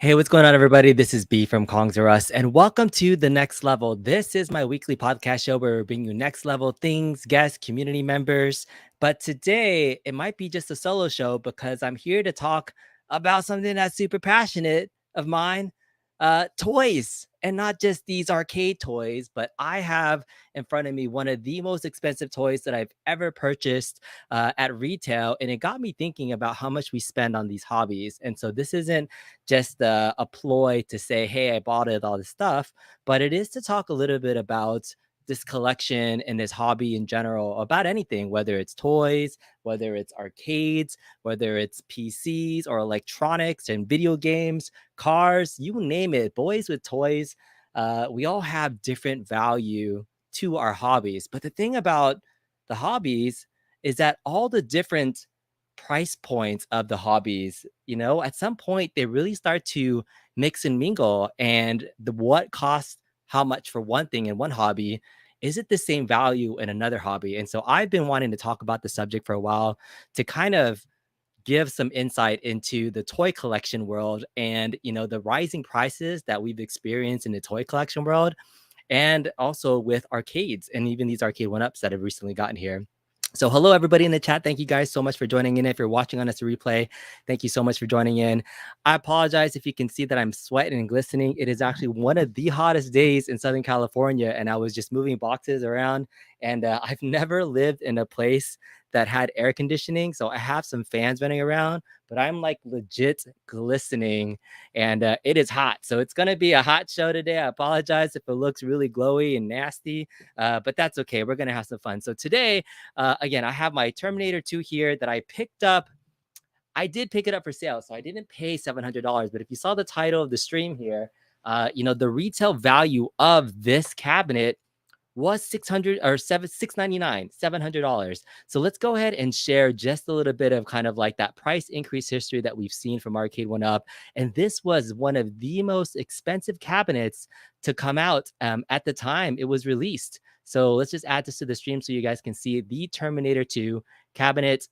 Hey, what's going on, everybody? This is B from Kongs R Us, and welcome to The Next Level. This is my weekly podcast show where we bring you next level things, guests, community members. But today, it might be just a solo show because I'm here to talk about something that's super passionate of mine, toys. And not just these arcade toys, but I have in front of me one of the most expensive toys that I've ever purchased at retail. And it got me thinking about how much we spend on these hobbies. And so this isn't just a ploy to say, hey, I bought it, all this stuff, but it is to talk a little bit about this collection and this hobby in general, about anything, whether it's toys, whether it's arcades, whether it's PCs or electronics and video games, cars, you name it, boys with toys. We all have different value to our hobbies. But the thing about the hobbies is that all the different price points of the hobbies, at some point they really start to mix and mingle, and the what costs how much for one thing in one hobby is it the same value in another hobby. And so I've been wanting to talk about the subject for a while to kind of give some insight into the toy collection world and the rising prices that we've experienced in the toy collection world, and also with arcades and even these Arcade1Ups that have recently gotten here. So hello, everybody in the chat. Thank you guys so much for joining in. If you're watching on us a replay, thank you so much for joining in. I apologize if you can see that I'm sweating and glistening. It is actually one of the hottest days in Southern California, and I was just moving boxes around, and I've never lived in a place that had air conditioning. So I have some fans running around, but I'm like legit glistening, and it is hot. So it's going to be a hot show today. I apologize if it looks really glowy and nasty, but that's okay. We're going to have some fun. So today, again, I have my Terminator 2 here that I picked up. I did pick it up for sale, so I didn't pay $700. But if you saw the title of the stream here, the retail value of this cabinet was 600 or 699, $700. So let's go ahead and share just a little bit of kind of like that price increase history that we've seen from Arcade1Up. And this was one of the most expensive cabinets to come out at the time it was released. So let's just add this to the stream so you guys can see the Terminator 2 cabinet.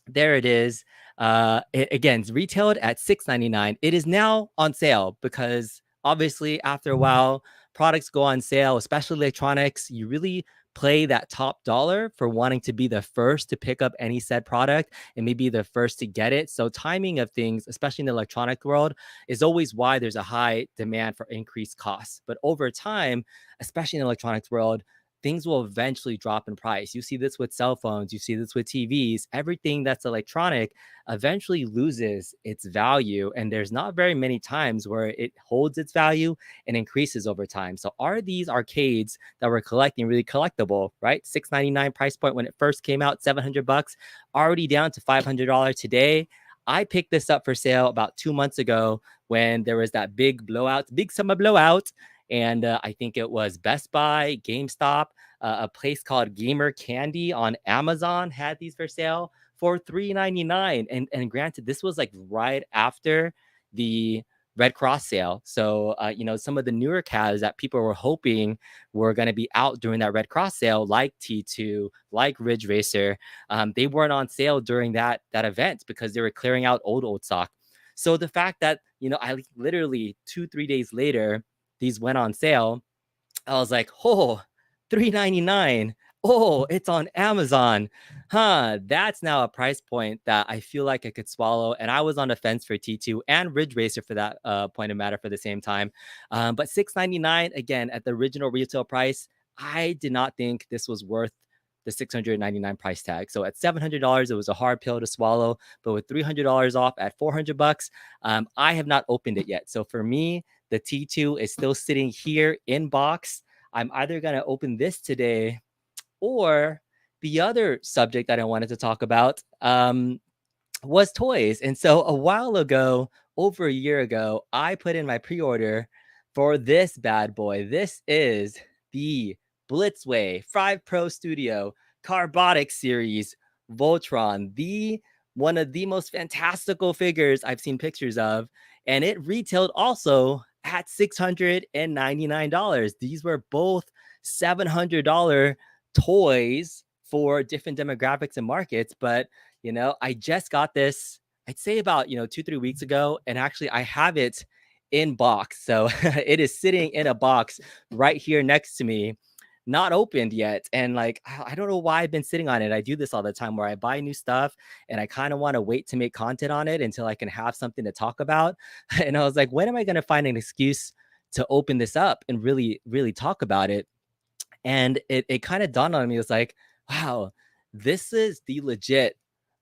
There it is. Again, it's retailed at $699. It is now on sale because obviously after a while, products go on sale, especially electronics. You really play that top dollar for wanting to be the first to pick up any said product and maybe the first to get it. So timing of things, especially in the electronic world, is always why there's a high demand for increased costs. But over time, especially in the electronics world, things will eventually drop in price. You see this with cell phones, you see this with TVs, everything that's electronic eventually loses its value. And there's not very many times where it holds its value and increases over time. So are these arcades that we're collecting really collectible, right? $699 price point when it first came out, $700, already down to $500 today. I picked this up for sale about 2 months ago when there was that big blowout, big summer blowout. And I think it was Best Buy, GameStop, a place called Gamer Candy on Amazon had these for sale for $399. And granted, this was like right after the Red Cross sale. So, some of the newer cabs that people were hoping were going to be out during that Red Cross sale, like T2, like Ridge Racer, they weren't on sale during that event because they were clearing out old stock. So the fact that, I literally 2-3 days later, these went on sale, I was like, oh, $399. Oh, it's on Amazon. That's now a price point that I feel like I could swallow. And I was on the fence for T2 and Ridge Racer for that point of matter for the same time. But $699, again, at the original retail price, I did not think this was worth the $699 price tag. So at $700, it was a hard pill to swallow. But with $300 off at $400, I have not opened it yet. So for me, the T2 is still sitting here in box. I'm either going to open this today, or the other subject that I wanted to talk about was toys. And so a while ago, over a year ago, I put in my pre-order for this bad boy. This is the Blitzway 5 Pro Studio Carbotix series Voltron, the one of the most fantastical figures I've seen pictures of. And it retailed also at $699. These were both $700 toys for different demographics and markets. But, I just got this, I'd say about, 2-3 weeks ago. And actually, I have it in box. So it is sitting in a box right here next to me, not opened yet. And like, I don't know why I've been sitting on it. I do this all the time where I buy new stuff and I kind of want to wait to make content on it until I can have something to talk about. And I was like, when am I going to find an excuse to open this up and really, really talk about it? And it kind of dawned on me. It was like, wow, this is the legit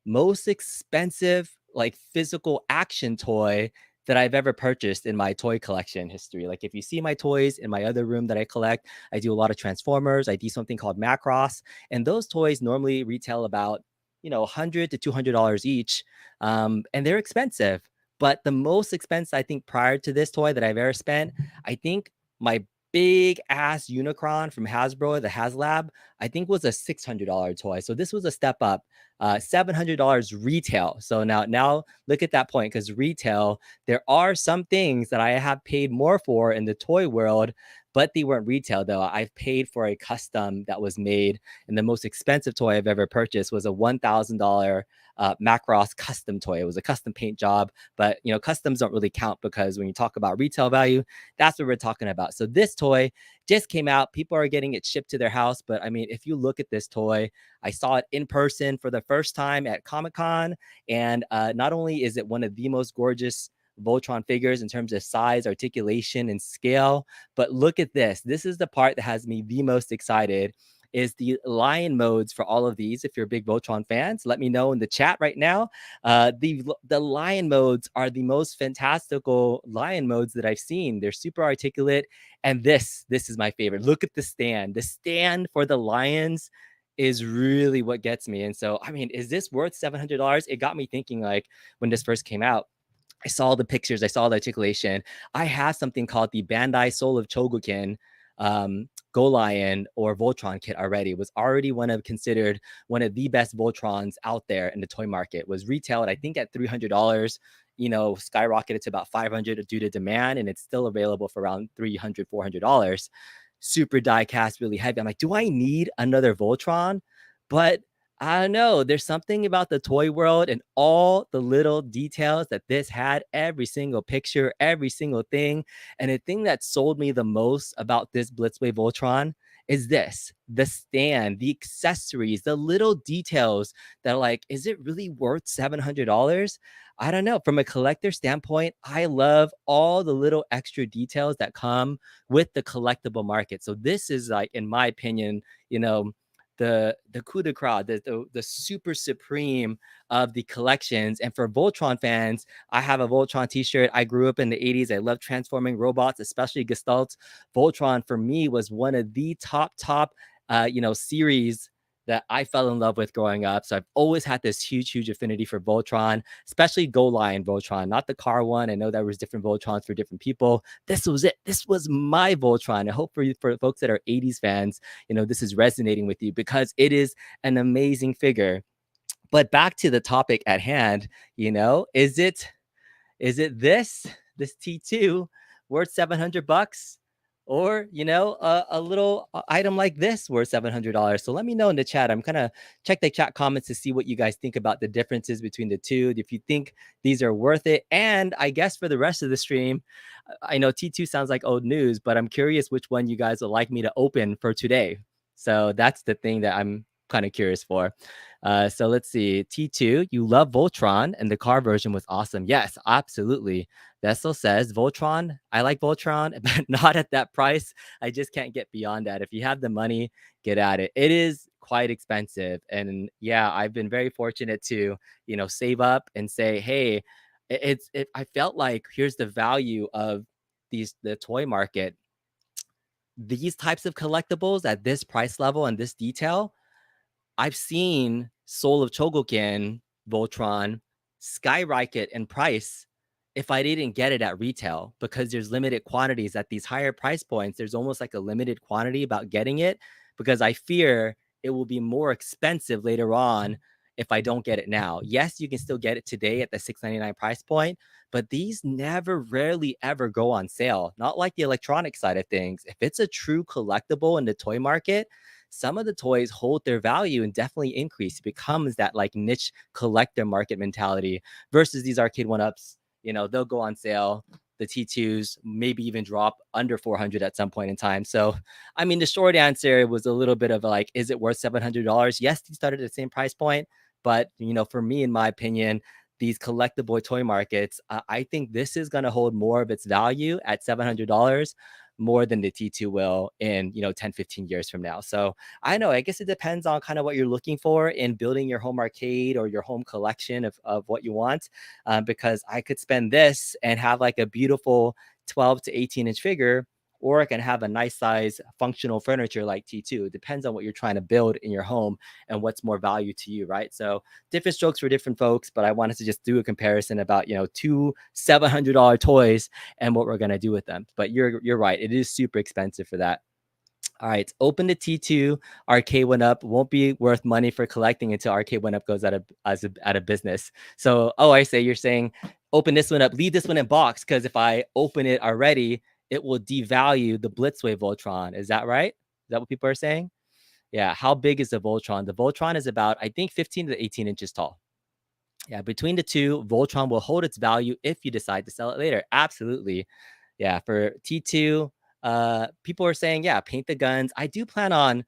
most expensive like physical action toy that I've ever purchased in my toy collection history. Like if you see my toys in my other room that I collect, I do a lot of Transformers. I do something called Macross, and those toys normally retail about $100 to $200 each, and they're expensive. But the most expensive I think prior to this toy that I've ever spent, I think my big ass Unicron from Hasbro, the HasLab, I think was a $600 toy. So this was a step up. $700 retail. So now look at that point, because retail, there are some things that I have paid more for in the toy world, but they weren't retail though. I've paid for a custom that was made, and the most expensive toy I've ever purchased was a $1,000 Macross custom toy. It was a custom paint job, but customs don't really count because when you talk about retail value, that's what we're talking about. So this toy just came out. People are getting it shipped to their house. But I mean, if you look at this toy, I saw it in person for the first time at Comic-Con. And not only is it one of the most gorgeous Voltron figures in terms of size, articulation, and scale, but look at this. This is the part that has me the most excited, is the lion modes for all of these. If you're big Voltron fans, let me know in the chat right now. The lion modes are the most fantastical lion modes that I've seen. They're super articulate. And this is my favorite. Look at the stand. The stand for the lions is really what gets me. And so, I mean, is this worth $700? It got me thinking, like, when this first came out, I saw the pictures, I saw the articulation. I have something called the Bandai Soul of Chogokin Go Lion or Voltron kit already. It was already considered one of the best Voltrons out there in the toy market. It was retailed, I think, at $300. Skyrocketed to about $500 due to demand, and it's still available for around $300, $400. Super die cast, really heavy. I'm like, do I need another Voltron? But I don't know. There's something about the toy world and all the little details that this had, every single picture, every single thing. And the thing that sold me the most about this Blitzway Voltron is this: the stand, the accessories, the little details that are like, is it really worth $700? I don't know. From a collector standpoint, I love all the little extra details that come with the collectible market. So this is, like, in my opinion, the coup de grace, the super supreme of the collections. And for Voltron fans, I have a Voltron t-shirt. I grew up in the 80s. I love transforming robots, especially Gestalts. Voltron for me was one of the top series that I fell in love with growing up. So I've always had this huge affinity for Voltron, especially Go Lion Voltron, not the car one. I know there was different Voltrons for different people. This was it. This was my Voltron. I hope for folks that are 80s fans, this is resonating with you, because it is an amazing figure. But back to the topic at hand, is it this T2 worth $700? Or, a little item like this worth $700. So let me know in the chat. I'm kind of check the chat comments to see what you guys think about the differences between the two, if you think these are worth it. And I guess for the rest of the stream, I know T2 sounds like old news, but I'm curious which one you guys would like me to open for today. So that's the thing that I'm kind of curious for. So let's see. T2, you love Voltron, and the car version was awesome. Yes, absolutely. Vessel says, Voltron, I like Voltron, but not at that price. I just can't get beyond that. If you have the money, get at it. It is quite expensive. And yeah, I've been very fortunate to, save up and say, hey, I felt like here's the value of the toy market. These types of collectibles at this price level and this detail, I've seen Soul of Chogokin Voltron skyrocket in price if I didn't get it at retail, because there's limited quantities at these higher price points. There's almost like a limited quantity about getting it, because I fear it will be more expensive later on if I don't get it now. Yes, you can still get it today at the $699 price point, but these rarely ever go on sale. Not like the electronic side of things. If it's a true collectible in the toy market, some of the toys hold their value and definitely increase. It becomes that like niche collector market mentality versus these Arcade1Ups. They'll go on sale the T2s maybe even drop under 400 at some point in time. So, I mean, the short answer was a little bit of like, is it worth $700? Yes, they started at the same price point, but for me, in my opinion, these collectible toy markets, I think this is going to hold more of its value at $700 more than the T2 will in 10, 15 years from now. So I know, I guess it depends on kind of what you're looking for in building your home arcade or your home collection of what you want. Because I could spend this and have like a beautiful 12 to 18-inch figure, or I can have a nice size functional furniture like T2. It depends on what you're trying to build in your home and what's more value to you, right? So different strokes for different folks, but I wanted to just do a comparison about, two $700 toys and what we're going to do with them. But you're right. It is super expensive for that. All right, open the T2. Arcade1Up won't be worth money for collecting until Arcade1Up goes out of business. So, you're saying open this one up, leave this one in box, because if I open it already, it will devalue the Blitzway Voltron. Is that right? Is that what people are saying? Yeah. How big is the Voltron? The Voltron is about, I think, 15 to 18 inches tall. Yeah, between the two, Voltron will hold its value if you decide to sell it later. Absolutely. Yeah, for T2, people are saying, yeah, paint the guns. I do plan on,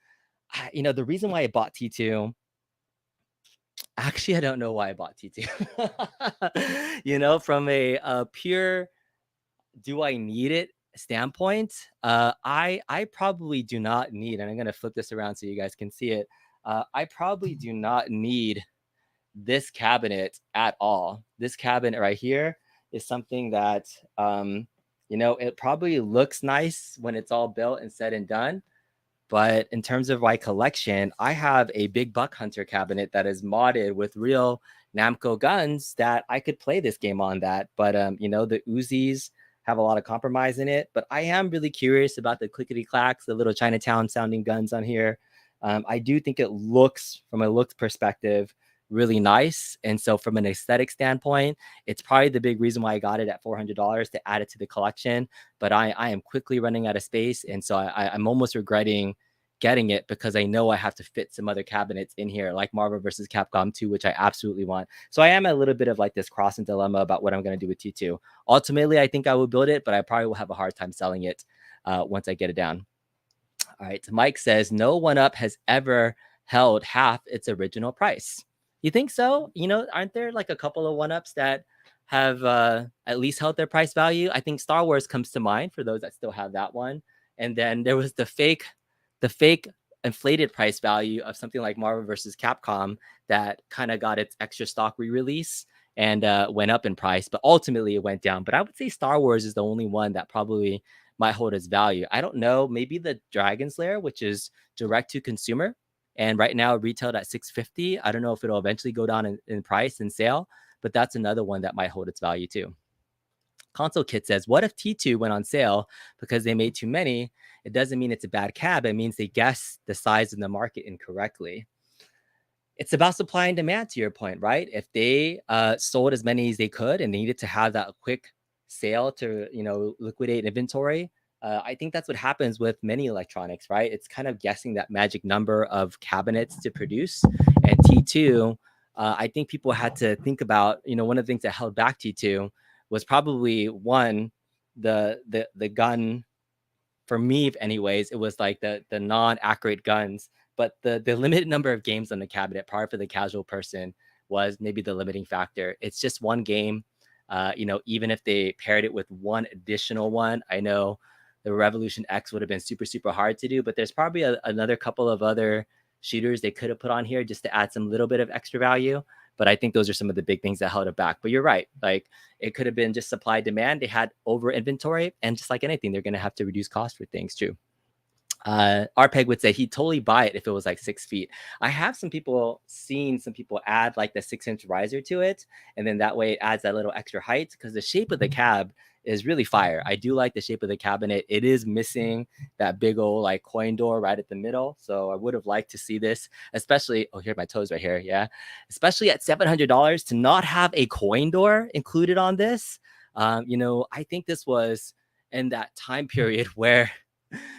the reason why I bought T2, actually, I don't know why I bought T2. From a pure, do I need it standpoint, I probably do not need, and I'm going to flip this around so you guys can see it. I probably do not need this cabinet at all. This cabinet right here is something that, it probably looks nice when it's all built and said and done. But in terms of my collection, I have a big buck hunter cabinet that is modded with real Namco guns that I could play this game on that. But, the Uzis have a lot of compromise in it. But I am really curious about the clickety clacks, the little Chinatown sounding guns on here. I do think it looks, from a looks perspective, really nice. And so from an aesthetic standpoint, it's probably the big reason why I got it at $400 to add it to the collection. But I am quickly running out of space. And so I'm almost regretting getting it, because I know I have to fit some other cabinets in here, like Marvel vs. Capcom 2, which I absolutely want. So I am a little bit of like this cross and dilemma about what I'm going to do with T2. Ultimately, I think I will build it, but I probably will have a hard time selling it once I get it down. All right. Mike says, no 1UP has ever held half its original price. You think so? Aren't there like a couple of 1UPs that have at least held their price value? I think Star Wars comes to mind for those that still have that one. And then there was the fake inflated price value of something like Marvel vs. Capcom that kind of got its extra stock re-release and went up in price, but ultimately it went down. But I would say Star Wars is the only one that probably might hold its value. I don't know, maybe the Dragon's Lair, which is direct to consumer, and right now retailed at $650. I don't know if it'll eventually go down in price and sale, but that's another one that might hold its value too. Console Kit says, what if T2 went on sale because they made too many? It doesn't mean it's a bad cab. It means they guessed the size of the market incorrectly. It's about supply and demand, to your point, right? If they sold as many as they could and they needed to have that quick sale to, liquidate inventory, I think that's what happens with many electronics, right? It's kind of guessing that magic number of cabinets to produce. And T2, I think people had to think about, one of the things that held back T2 was probably one, the gun. For me, anyways, it was like the non-accurate guns, but the limited number of games on the cabinet, probably for the casual person, was maybe the limiting factor. It's just one game. Even if they paired it with one additional one, I know the Revolution X would have been super, super hard to do, but there's probably another couple of other shooters they could have put on here just to add some little bit of extra value. But I think those are some of the big things that held it back. But you're right. Like, it could have been just supply demand. They had over inventory, and just like anything, they're going to have to reduce costs for things too. Arpeg would say he'd totally buy it if it was like 6 feet. I have seen some people add like the 6-inch riser to it, and then that way it adds that little extra height, because the shape of the cab is really fire. I do like the shape of the cabinet. It is missing that big old like coin door right at the middle. So I would have liked to see this, especially, here are my toes right here. Yeah. Especially at $700 to not have a coin door included on this. I think this was in that time period where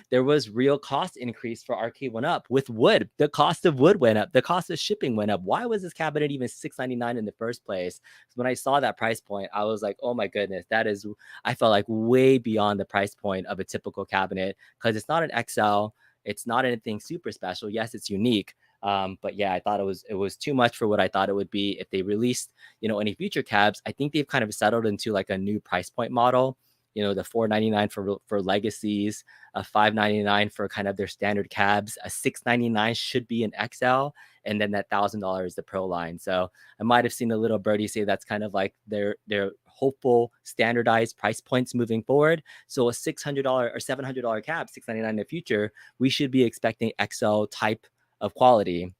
there was real cost increase for Arcade1Up with wood. The cost of wood went up. The cost of shipping went up. Why was this cabinet even $699 in the first place? When I saw that price point, I was like, oh my goodness, I felt like way beyond the price point of a typical cabinet because it's not an XL. It's not anything super special. Yes, it's unique. But yeah, I thought it was too much for what I thought it would be. If they released, any future cabs, I think they've kind of settled into like a new price point model. The $499 for legacies, a $599 for kind of their standard cabs, a $699 should be an XL, and then that $1,000 is the Pro line. So I might have seen a little birdie say that's kind of like their hopeful standardized price points moving forward. So a $600 or $700 cab, $699 in the future, we should be expecting XL type of quality,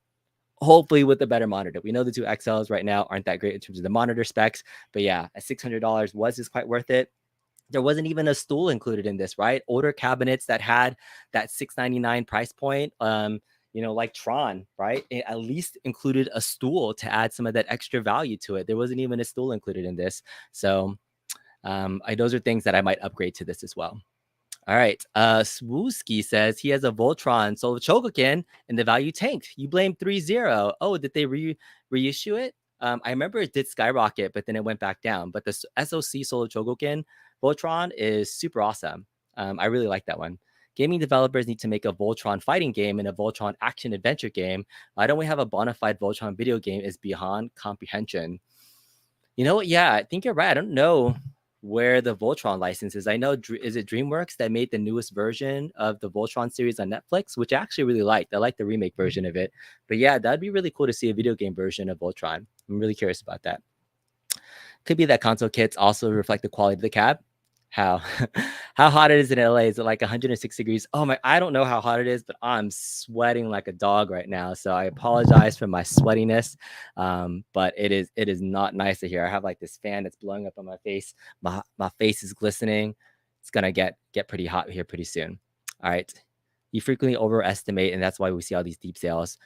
hopefully with a better monitor. We know the two XLs right now aren't that great in terms of the monitor specs, but yeah, at $600 was this quite worth it? There wasn't even a stool included in this, right? Older cabinets that had that $699 price point, like Tron, right? It at least included a stool to add some of that extra value to it. There wasn't even a stool included in this. So those are things that I might upgrade to this as well. All right. Swooski says he has a Voltron Soul Chogokin and the value tanked. You blame 3-0. Oh, did they reissue it? I remember it did skyrocket, but then it went back down. But the SOC Solo Chogokin Voltron is super awesome. I really like that one. Gaming developers need to make a Voltron fighting game and a Voltron action adventure game. Why don't we have a bona fide Voltron video game is beyond comprehension. You know what? Yeah, I think you're right. I don't know where the Voltron license is. I know, is it DreamWorks that made the newest version of the Voltron series on Netflix, which I actually really liked. I like the remake version of it. But yeah, that'd be really cool to see a video game version of Voltron. I'm really curious about that. Could be that console kits also reflect the quality of the cab. How hot it is in LA? Is it like 106 degrees? Oh my, I don't know how hot it is, but I'm sweating like a dog right now. So I apologize for my sweatiness. But it is not nice to hear. I have like this fan that's blowing up on my face. My face is glistening. It's gonna get pretty hot here pretty soon. All right. You frequently overestimate, and that's why we see all these deep sales.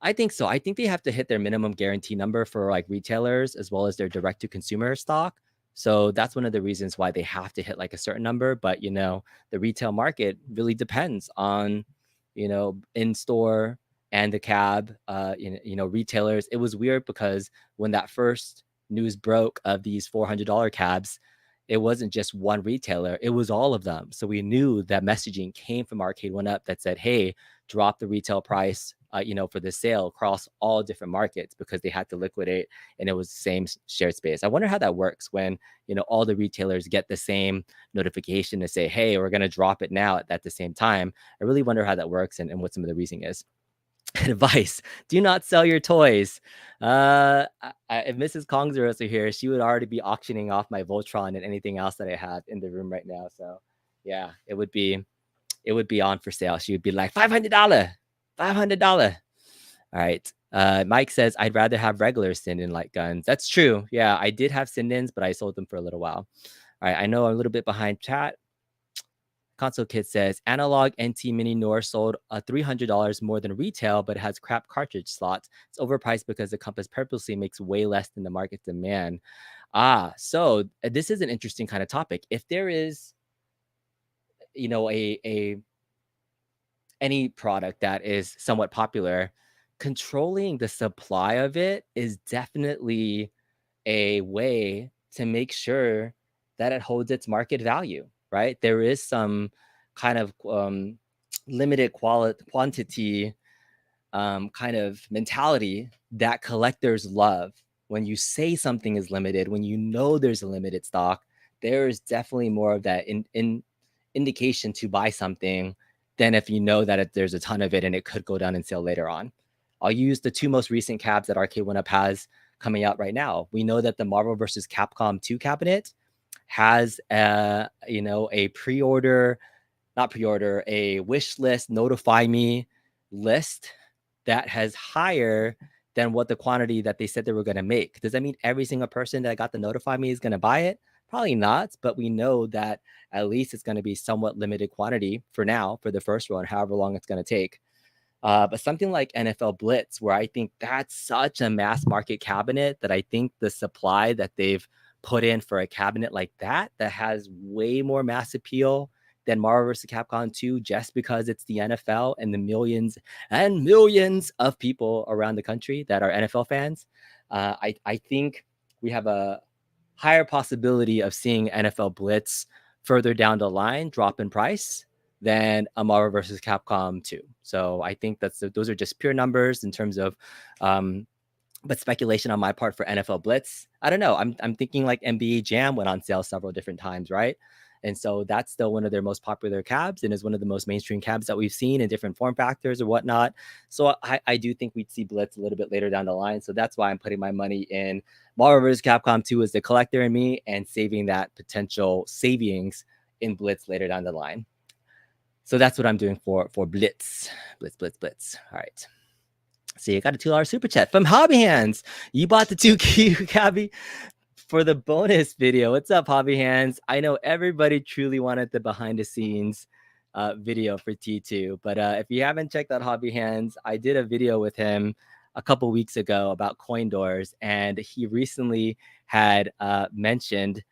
I think so. I think they have to hit their minimum guarantee number for like retailers as well as their direct to consumer stock. So that's one of the reasons why they have to hit like a certain number. But, the retail market really depends on, in store and the cab, retailers. It was weird because when that first news broke of these $400 cabs, it wasn't just one retailer, it was all of them. So we knew that messaging came from Arcade1Up that said, hey, drop the retail price, for the sale across all different markets because they had to liquidate and it was the same shared space. I wonder how that works when, all the retailers get the same notification to say, hey, we're going to drop it now at the same time. I really wonder how that works and what some of the reasoning is. Advice: do not sell your toys. If Mrs. Kong's are also here, she would already be auctioning off my Voltron and anything else that I have in the room right now. So yeah, it would be on for sale. She would be like $500. All right. Mike says, I'd rather have regular Sinden light guns. That's true. Yeah, I did have Sindens, but I sold them for a little while. All right. I know I'm a little bit behind chat. Console Kid says, analog NT Mini Nor sold $300 more than retail, but it has crap cartridge slots. It's overpriced because the Compass purposely makes way less than the market demand. So this is an interesting kind of topic. If there is, any product that is somewhat popular, controlling the supply of it is definitely a way to make sure that it holds its market value, right? There is some kind of limited quantity kind of mentality that collectors love. When you say something is limited, when there's a limited stock, there's definitely more of that indication to buy something than if that there's a ton of it and it could go down in sale later on. I'll use the two most recent cabs that Arcade1Up has coming out right now. We know that the Marvel vs. Capcom 2 cabinet has a wish list, notify me list that has higher than what the quantity that they said they were going to make. Does that mean every single person that got the notify me is going to buy it? Probably not, but we know that at least it's going to be somewhat limited quantity for now, for the first run, however long it's going to take. But something like NFL Blitz, where I think that's such a mass market cabinet that I think the supply that they've put in for a cabinet like that has way more mass appeal than Marvel vs. Capcom 2 just because it's the NFL and the millions and millions of people around the country that are NFL fans. I think we have a higher possibility of seeing NFL Blitz further down the line drop in price than a Marvel vs. Capcom 2. So I think those are just pure numbers in terms of but speculation on my part for NFL Blitz. I don't know. I'm thinking like NBA Jam went on sale several different times, right? And so that's still one of their most popular cabs and is one of the most mainstream cabs that we've seen in different form factors or whatnot. So I do think we'd see Blitz a little bit later down the line. So that's why I'm putting my money in Marvel vs. Capcom 2 as the collector in me and saving that potential savings in Blitz later down the line. So that's what I'm doing for Blitz. Blitz. All right. See, I got a $2 super chat from Hobby Hands. You bought the 2Q Cabby for the bonus video. What's up, Hobby Hands? I know everybody truly wanted the behind the scenes video for T2, but if you haven't checked out Hobby Hands, I did a video with him a couple weeks ago about coin doors, and he recently had mentioned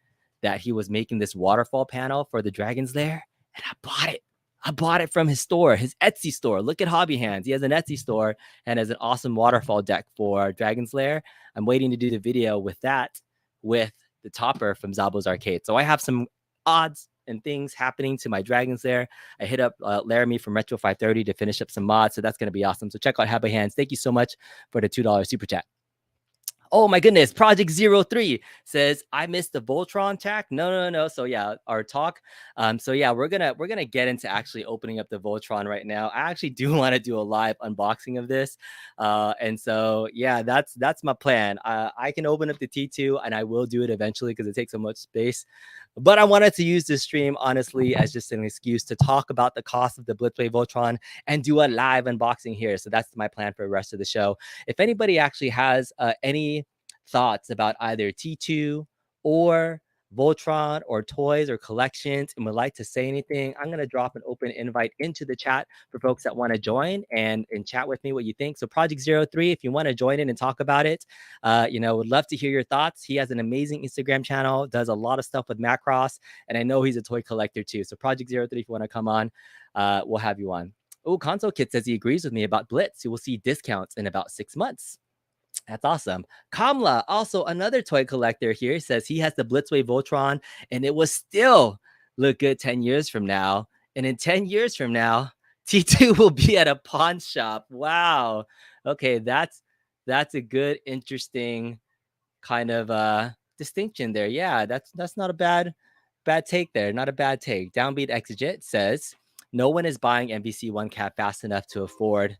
that he was making this waterfall panel for the Dragon's Lair, and I bought it. I bought it from his store, his Etsy store. Look at Hobby Hands. He has an Etsy store and has an awesome waterfall deck for Dragon's Lair. I'm waiting to do the video with that, with the topper from Zabo's Arcade. So I have some odds and things happening to my Dragon's Lair. I hit up Laramie from Retro 530 to finish up some mods. So that's going to be awesome. So check out Hobby Hands. Thank you so much for the $2 super chat. Oh my goodness, Project 03 says I missed the Voltron tech. No. So yeah, our talk. So yeah, we're gonna get into actually opening up the Voltron right now. I actually do want to do a live unboxing of this. And so yeah, that's my plan. I can open up the T2 and I will do it eventually because it takes so much space. But I wanted to use this stream, honestly, as just an excuse to talk about the cost of the Blitzway Voltron and do a live unboxing here. So that's my plan for the rest of the show. If anybody actually has any thoughts about either T2 or Voltron or toys or collections and would like to say anything, I'm going to drop an open invite into the chat for folks that want to join and chat with me what you think. So Project 03, if you want to join in and talk about it, would love to hear your thoughts. He has an amazing Instagram channel, does a lot of stuff with Macross, and I know he's a toy collector too. So Project 03, if you want to come on, we'll have you on. Oh, Console Kid says he agrees with me about Blitz. You will see discounts in about 6 months. That's awesome. Kamla, also another toy collector here, says he has the Blitzway Voltron and it will still look good 10 years from now. And in 10 years from now, T2 will be at a pawn shop. Wow. Okay, that's a good, interesting kind of distinction there. Yeah, that's not a bad take there. Not a bad take. Downbeat Exegete says no one is buying MVC1 cap fast enough to afford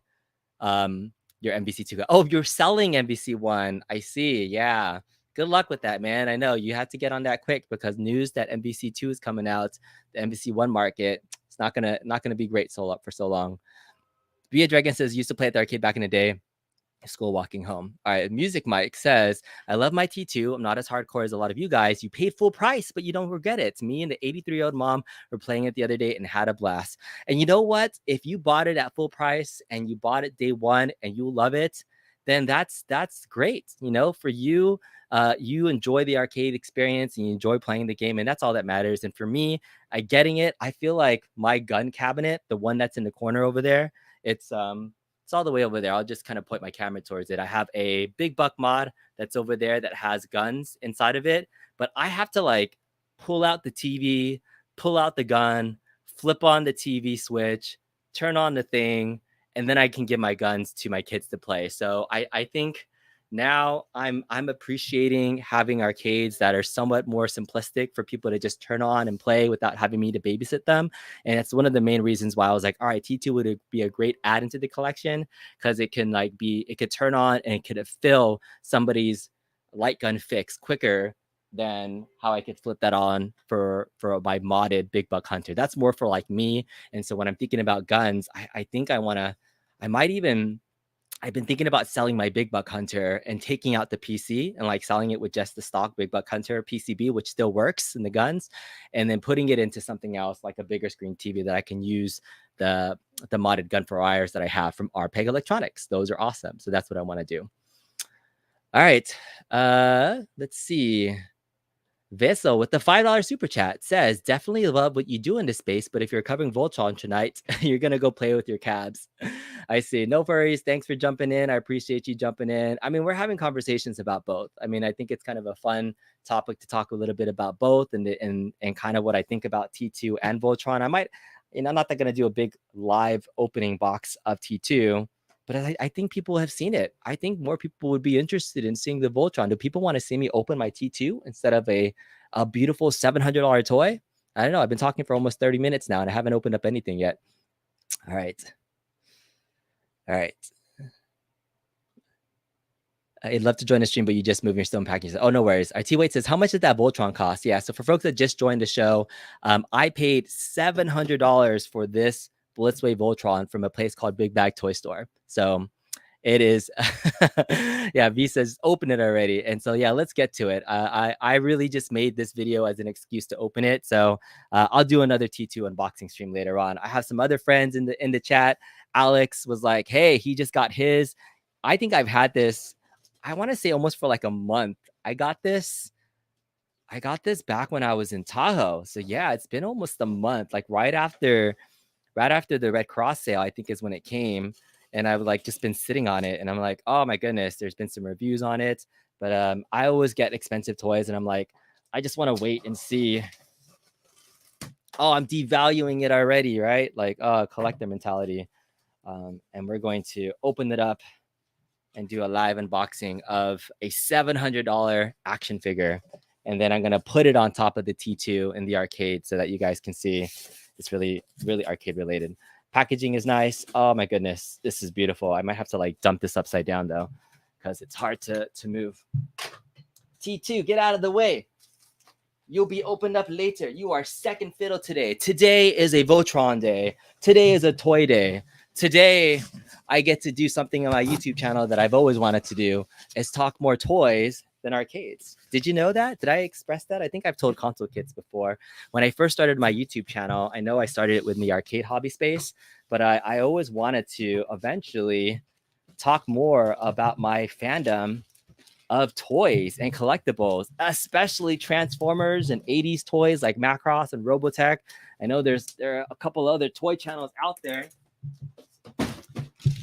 your MVC2. Oh, you're selling MVC1. I see. Yeah. Good luck with that, man. I know you have to get on that quick because news that MVC2 is coming out, the MVC1 market, it's not gonna be great for so long. Bia Dragon says used to play at the arcade back in the day. School walking home. All right, Music Mike says, I love my T2. I'm not as hardcore as a lot of you guys. You paid full price, but you don't regret it. Me and the 83-year-old mom were playing it the other day and had a blast. And you know what? If you bought it at full price and you bought it day one and you love it, then that's great. For you, you enjoy the arcade experience and you enjoy playing the game, and that's all that matters. And for me, getting it, I feel like my gun cabinet, the one that's in the corner over there, it's all the way over there. I'll just kind of point my camera towards it. I have a big buck mod that's over there that has guns inside of it, but I have to pull out the TV, pull out the gun, flip on the TV switch, turn on the thing, and then I can give my guns to my kids to play. So I think now I'm appreciating having arcades that are somewhat more simplistic for people to just turn on and play without having me to babysit them. And it's one of the main reasons why I was like, all right, T2 would be a great add into the collection because it can it could turn on and it could fill somebody's light gun fix quicker than how I could flip that on for my modded Big Buck Hunter. That's more for me. And so when I'm thinking about guns, I think I've been thinking about selling my Big Buck Hunter and taking out the PC and selling it with just the stock Big Buck Hunter PCB, which still works in the guns, and then putting it into something else like a bigger screen TV that I can use the modded gun for wires that I have from Arpeg Electronics. Those are awesome. So that's what I want to do. All right. Let's see. Vessel with the $5 super chat says, definitely love what you do in this space, but if you're covering Voltron tonight, you're going to go play with your cabs. I see. No worries. Thanks for jumping in. I appreciate you jumping in. I mean, we're having conversations about both. I mean, I think it's kind of a fun topic to talk a little bit about both and kind of what I think about T2 and Voltron. I might, I'm not going to do a big live opening box of T2, but I think people have seen it. I think more people would be interested in seeing the Voltron. Do people want to see me open my T2 instead of a beautiful $700 toy? I don't know. I've been talking for almost 30 minutes now, and I haven't opened up anything yet. All right. I'd love to join the stream, but you just move your stone packing. Oh, no worries. RT Wait says, how much did that Voltron cost? Yeah, so for folks that just joined the show, I paid $700 for this Blitzway Voltron from a place called Big Bag Toy Store. So it is, yeah, V says, open it already. And so, yeah, let's get to it. I really just made this video as an excuse to open it. So I'll do another T2 unboxing stream later on. I have some other friends in the chat. Alex was like, hey, he just got his. I think I've had this, I want to say almost for like a month. I got this back when I was in Tahoe. So yeah, it's been almost a month, like right after the Red Cross sale, I think is when it came. And I've like just been sitting on it. And I'm like, oh my goodness, there's been some reviews on it. But I always get expensive toys and I'm like, I just want to wait and see. Oh, I'm devaluing it already, right? Like, collector mentality. And we're going to open it up and do a live unboxing of a $700 action figure. And then I'm going to put it on top of the T2 in the arcade so that you guys can see it's really, really arcade related. Packaging is nice. Oh my goodness. This is beautiful. I might have to like dump this upside down though, because it's hard to move. T2, get out of the way. You'll be opened up later. You are second fiddle today. Today is a Voltron day. Today is a toy day. Today, I get to do something on my YouTube channel that I've always wanted to do, is talk more toys than arcades. Did you know that? Did I express that? I think I've told console kids before. When I first started my YouTube channel, I know I started it with the arcade hobby space, but I always wanted to eventually talk more about my fandom of toys and collectibles, especially Transformers and 80s toys like Macross and Robotech. I know there are a couple other toy channels out there,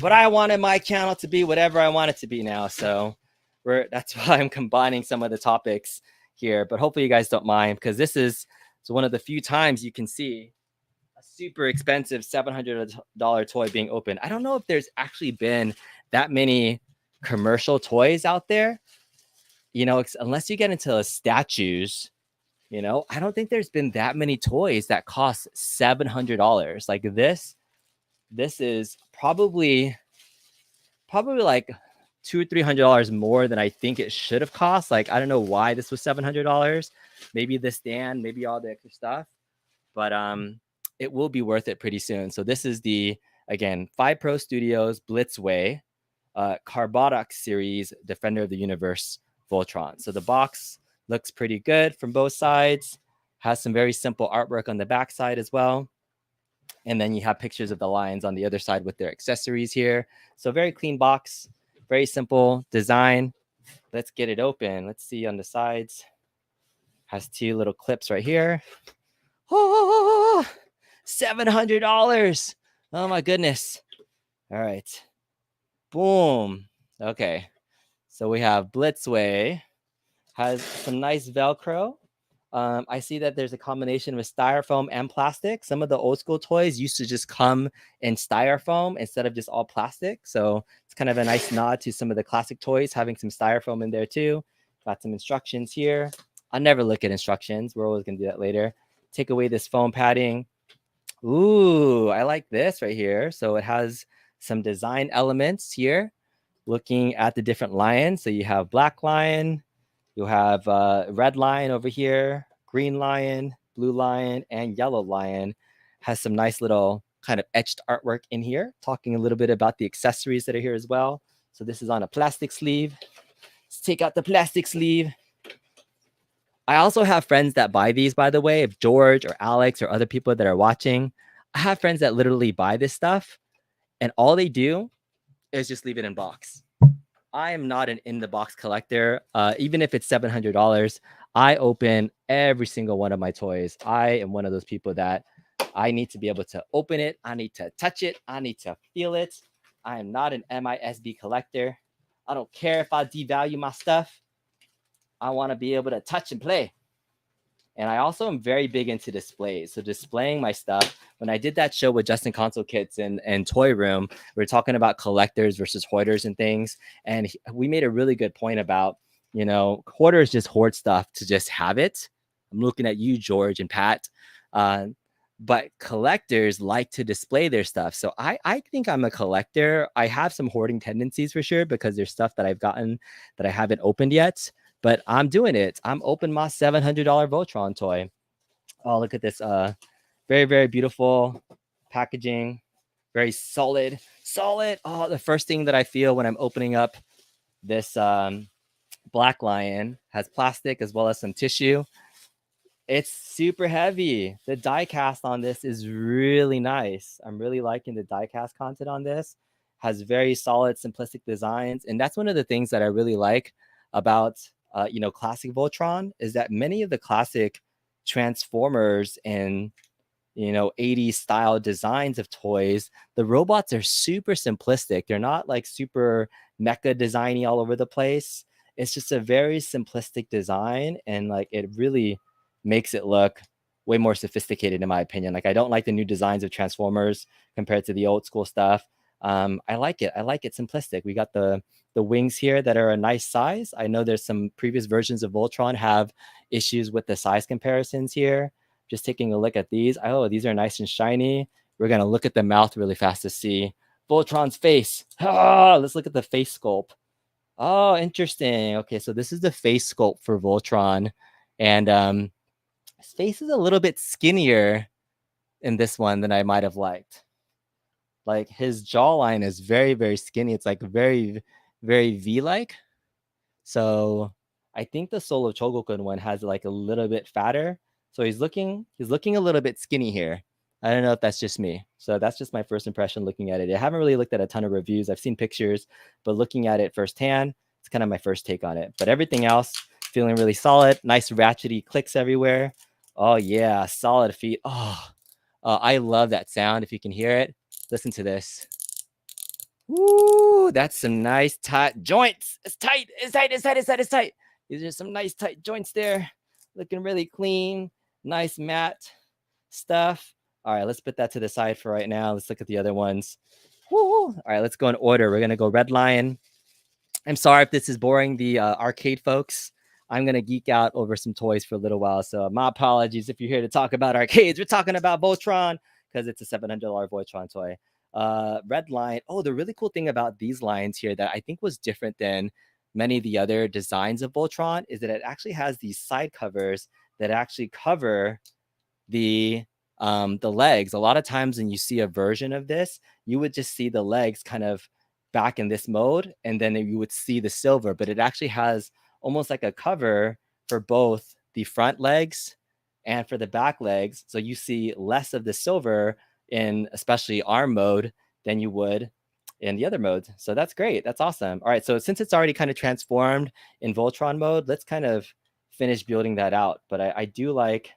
but I wanted my channel to be whatever I want it to be now. So that's why I'm combining some of the topics here. But hopefully you guys don't mind, because this is one of the few times you can see a super expensive $700 toy being opened. I don't know if there's actually been that many commercial toys out there, unless you get into statues. I don't think there's been that many toys that cost $700. Like this is probably like $200 or $300 more than I think it should have cost. Like, I don't know why this was $700. Maybe the stand, maybe all the extra stuff, but it will be worth it pretty soon. So this is the, again, 5 Pro Studios Blitzway Carbotix series Defender of the Universe Voltron. So the box looks pretty good from both sides. Has some very simple artwork on the back side as well. And then you have pictures of the lions on the other side with their accessories here. So very clean box, very simple design. Let's get it open. Let's see on the sides. Has 2 little clips right here. Oh, $700. Oh my goodness. All right. Boom. Okay. So we have Blitzway. Has some nice Velcro. I see that there's a combination with styrofoam and plastic. Some of the old school toys used to just come in styrofoam instead of just all plastic. So it's kind of a nice nod to some of the classic toys having some styrofoam in there too. Got some instructions here. I'll never look at instructions. We're always going to do that later. Take away this foam padding. Ooh, I like this right here. So it has some design elements here. Looking at the different lions. So you have black lion. You'll have red lion over here, green lion, blue lion, and yellow lion. Has some nice little kind of etched artwork in here, talking a little bit about the accessories that are here as well. So this is on a plastic sleeve. Let's take out the plastic sleeve. I also have friends that buy these, by the way. If George or Alex or other people that are watching, I have friends that literally buy this stuff, and all they do is just leave it in box. I am not an in-the-box collector. Even if it's $700, I open every single one of my toys. I am one of those people that I need to be able to open it. I need to touch it. I need to feel it. I am not an MISB collector. I don't care if I devalue my stuff. I want to be able to touch and play. And I also am very big into displays. So displaying my stuff. When I did that show with Justin Console Kits and Toy Room, we were talking about collectors versus hoarders and things. And we made a really good point about, hoarders just hoard stuff to just have it. I'm looking at you, George and Pat. But collectors like to display their stuff. So I think I'm a collector. I have some hoarding tendencies for sure, because there's stuff that I've gotten that I haven't opened yet. But I'm doing it. I'm opening my $700 Voltron toy. Oh, look at this. Very, very beautiful packaging. Very solid. Oh, the first thing that I feel when I'm opening up this Black Lion has plastic as well as some tissue. It's super heavy. The die cast on this is really nice. I'm really liking the die cast content on this. Has very solid, simplistic designs. And that's one of the things that I really like about, classic Voltron, is that many of the classic Transformers and, 80s style designs of toys, the robots are super simplistic. They're not like super mecha designy all over the place. It's just a very simplistic design, and like it really makes it look way more sophisticated in my opinion. Like I don't like the new designs of Transformers compared to the old school stuff. I like it simplistic. We got the wings here that are a nice size. I know there's some previous versions of Voltron have issues with the size comparisons here. Just taking a look at these. Oh, these are nice and shiny. We're gonna look at the mouth really fast to see Voltron's face. Let's look at the face sculpt. Oh, interesting. Okay, so this is the face sculpt for Voltron, and his face is a little bit skinnier in this one than I might have liked. Like his jawline is very, very skinny. It's like very, very V-like. So I think the Soul of Chogoku one has like a little bit fatter. So he's looking a little bit skinny here. I don't know if that's just me. So that's just my first impression looking at it. I haven't really looked at a ton of reviews. I've seen pictures, but looking at it firsthand, it's kind of my first take on it. But everything else, feeling really solid. Nice ratchety clicks everywhere. Oh yeah, solid feet. I love that sound. If you can hear it, listen to this. Woo, that's some nice tight joints. It's tight. These are some nice tight joints there. Looking really clean. Nice matte stuff. All right, let's put that to the side for right now. Let's look at the other ones. Woo. All right, let's go in order. We're going to go Red Lion. I'm sorry if this is boring the arcade folks. I'm going to geek out over some toys for a little while. So my apologies if you're here to talk about arcades. We're talking about Voltron because it's a $700 Voltron toy. Red line. Oh, the really cool thing about these lines here that I think was different than many of the other designs of Voltron is that it actually has these side covers that actually cover the legs. A lot of times when you see a version of this, you would just see the legs kind of back in this mode, and then you would see the silver, but it actually has almost like a cover for both the front legs and for the back legs. So you see less of the silver in especially arm mode than you would in the other modes. So that's great. That's awesome. All right. So since it's already kind of transformed in Voltron mode, let's kind of finish building that out. But I do like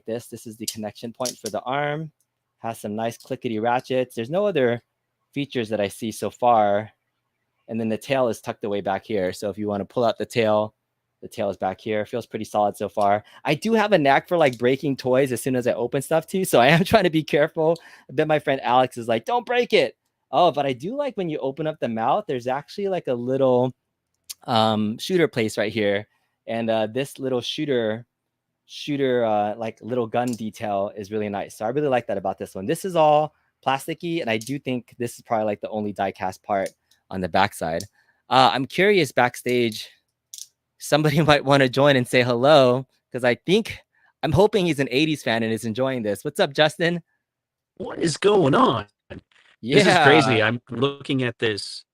this. This is the connection point for the arm. Has some nice clickety ratchets. There's no other features that I see so far. And then the tail is tucked away back here. So if you want to pull out the tail is back here. Feels pretty solid so far. I do have a knack for like breaking toys as soon as I open stuff too. So I am trying to be careful. I bet my friend Alex is like, don't break it. Oh, but I do like when you open up the mouth, there's actually like a little shooter place right here. And this little shooter like little gun detail is really nice. So I really like that about this one. This is all plasticky, and I do think this is probably like the only die cast part on the backside. I'm curious backstage, somebody might want to join and say hello, because I'm hoping he's an 80s fan and is enjoying this. What's up, Justin? What is going on? Yeah. This is crazy. I'm looking at this.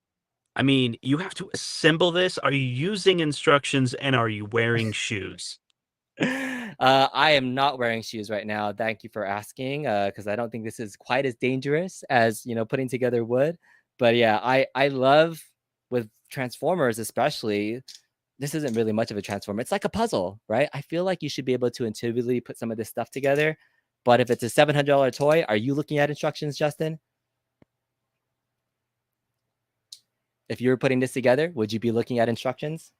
I mean, you have to assemble this. Are you using instructions and are you wearing shoes? I am not wearing shoes right now. Thank you for asking, because I don't think this is quite as dangerous as putting together wood. But yeah, I love with Transformers especially. this isn't really much of a transformer. It's like a puzzle, right? I feel like you should be able to intuitively put some of this stuff together. But if it's a $700 toy, are you looking at instructions, Justin? If you were putting this together, would you be looking at instructions?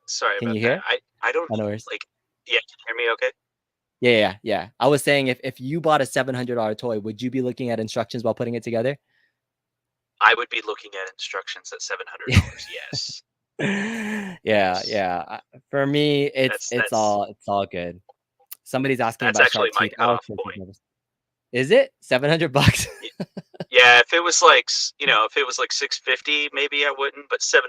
Sorry Can about you that. hear? I don't Oh, no worries. like. Yeah, can you hear me? Okay. Yeah. I was saying if you bought a $700 toy, would you be looking at instructions while putting it together? I would be looking at instructions at $700. Yes. Yeah, Yes. yeah. For me, That's it's all good. Somebody's asking that's about actually sharp my teeth. cutoff point. Is it $700? Yeah, if it was like if it was like 650, maybe I wouldn't. But $700,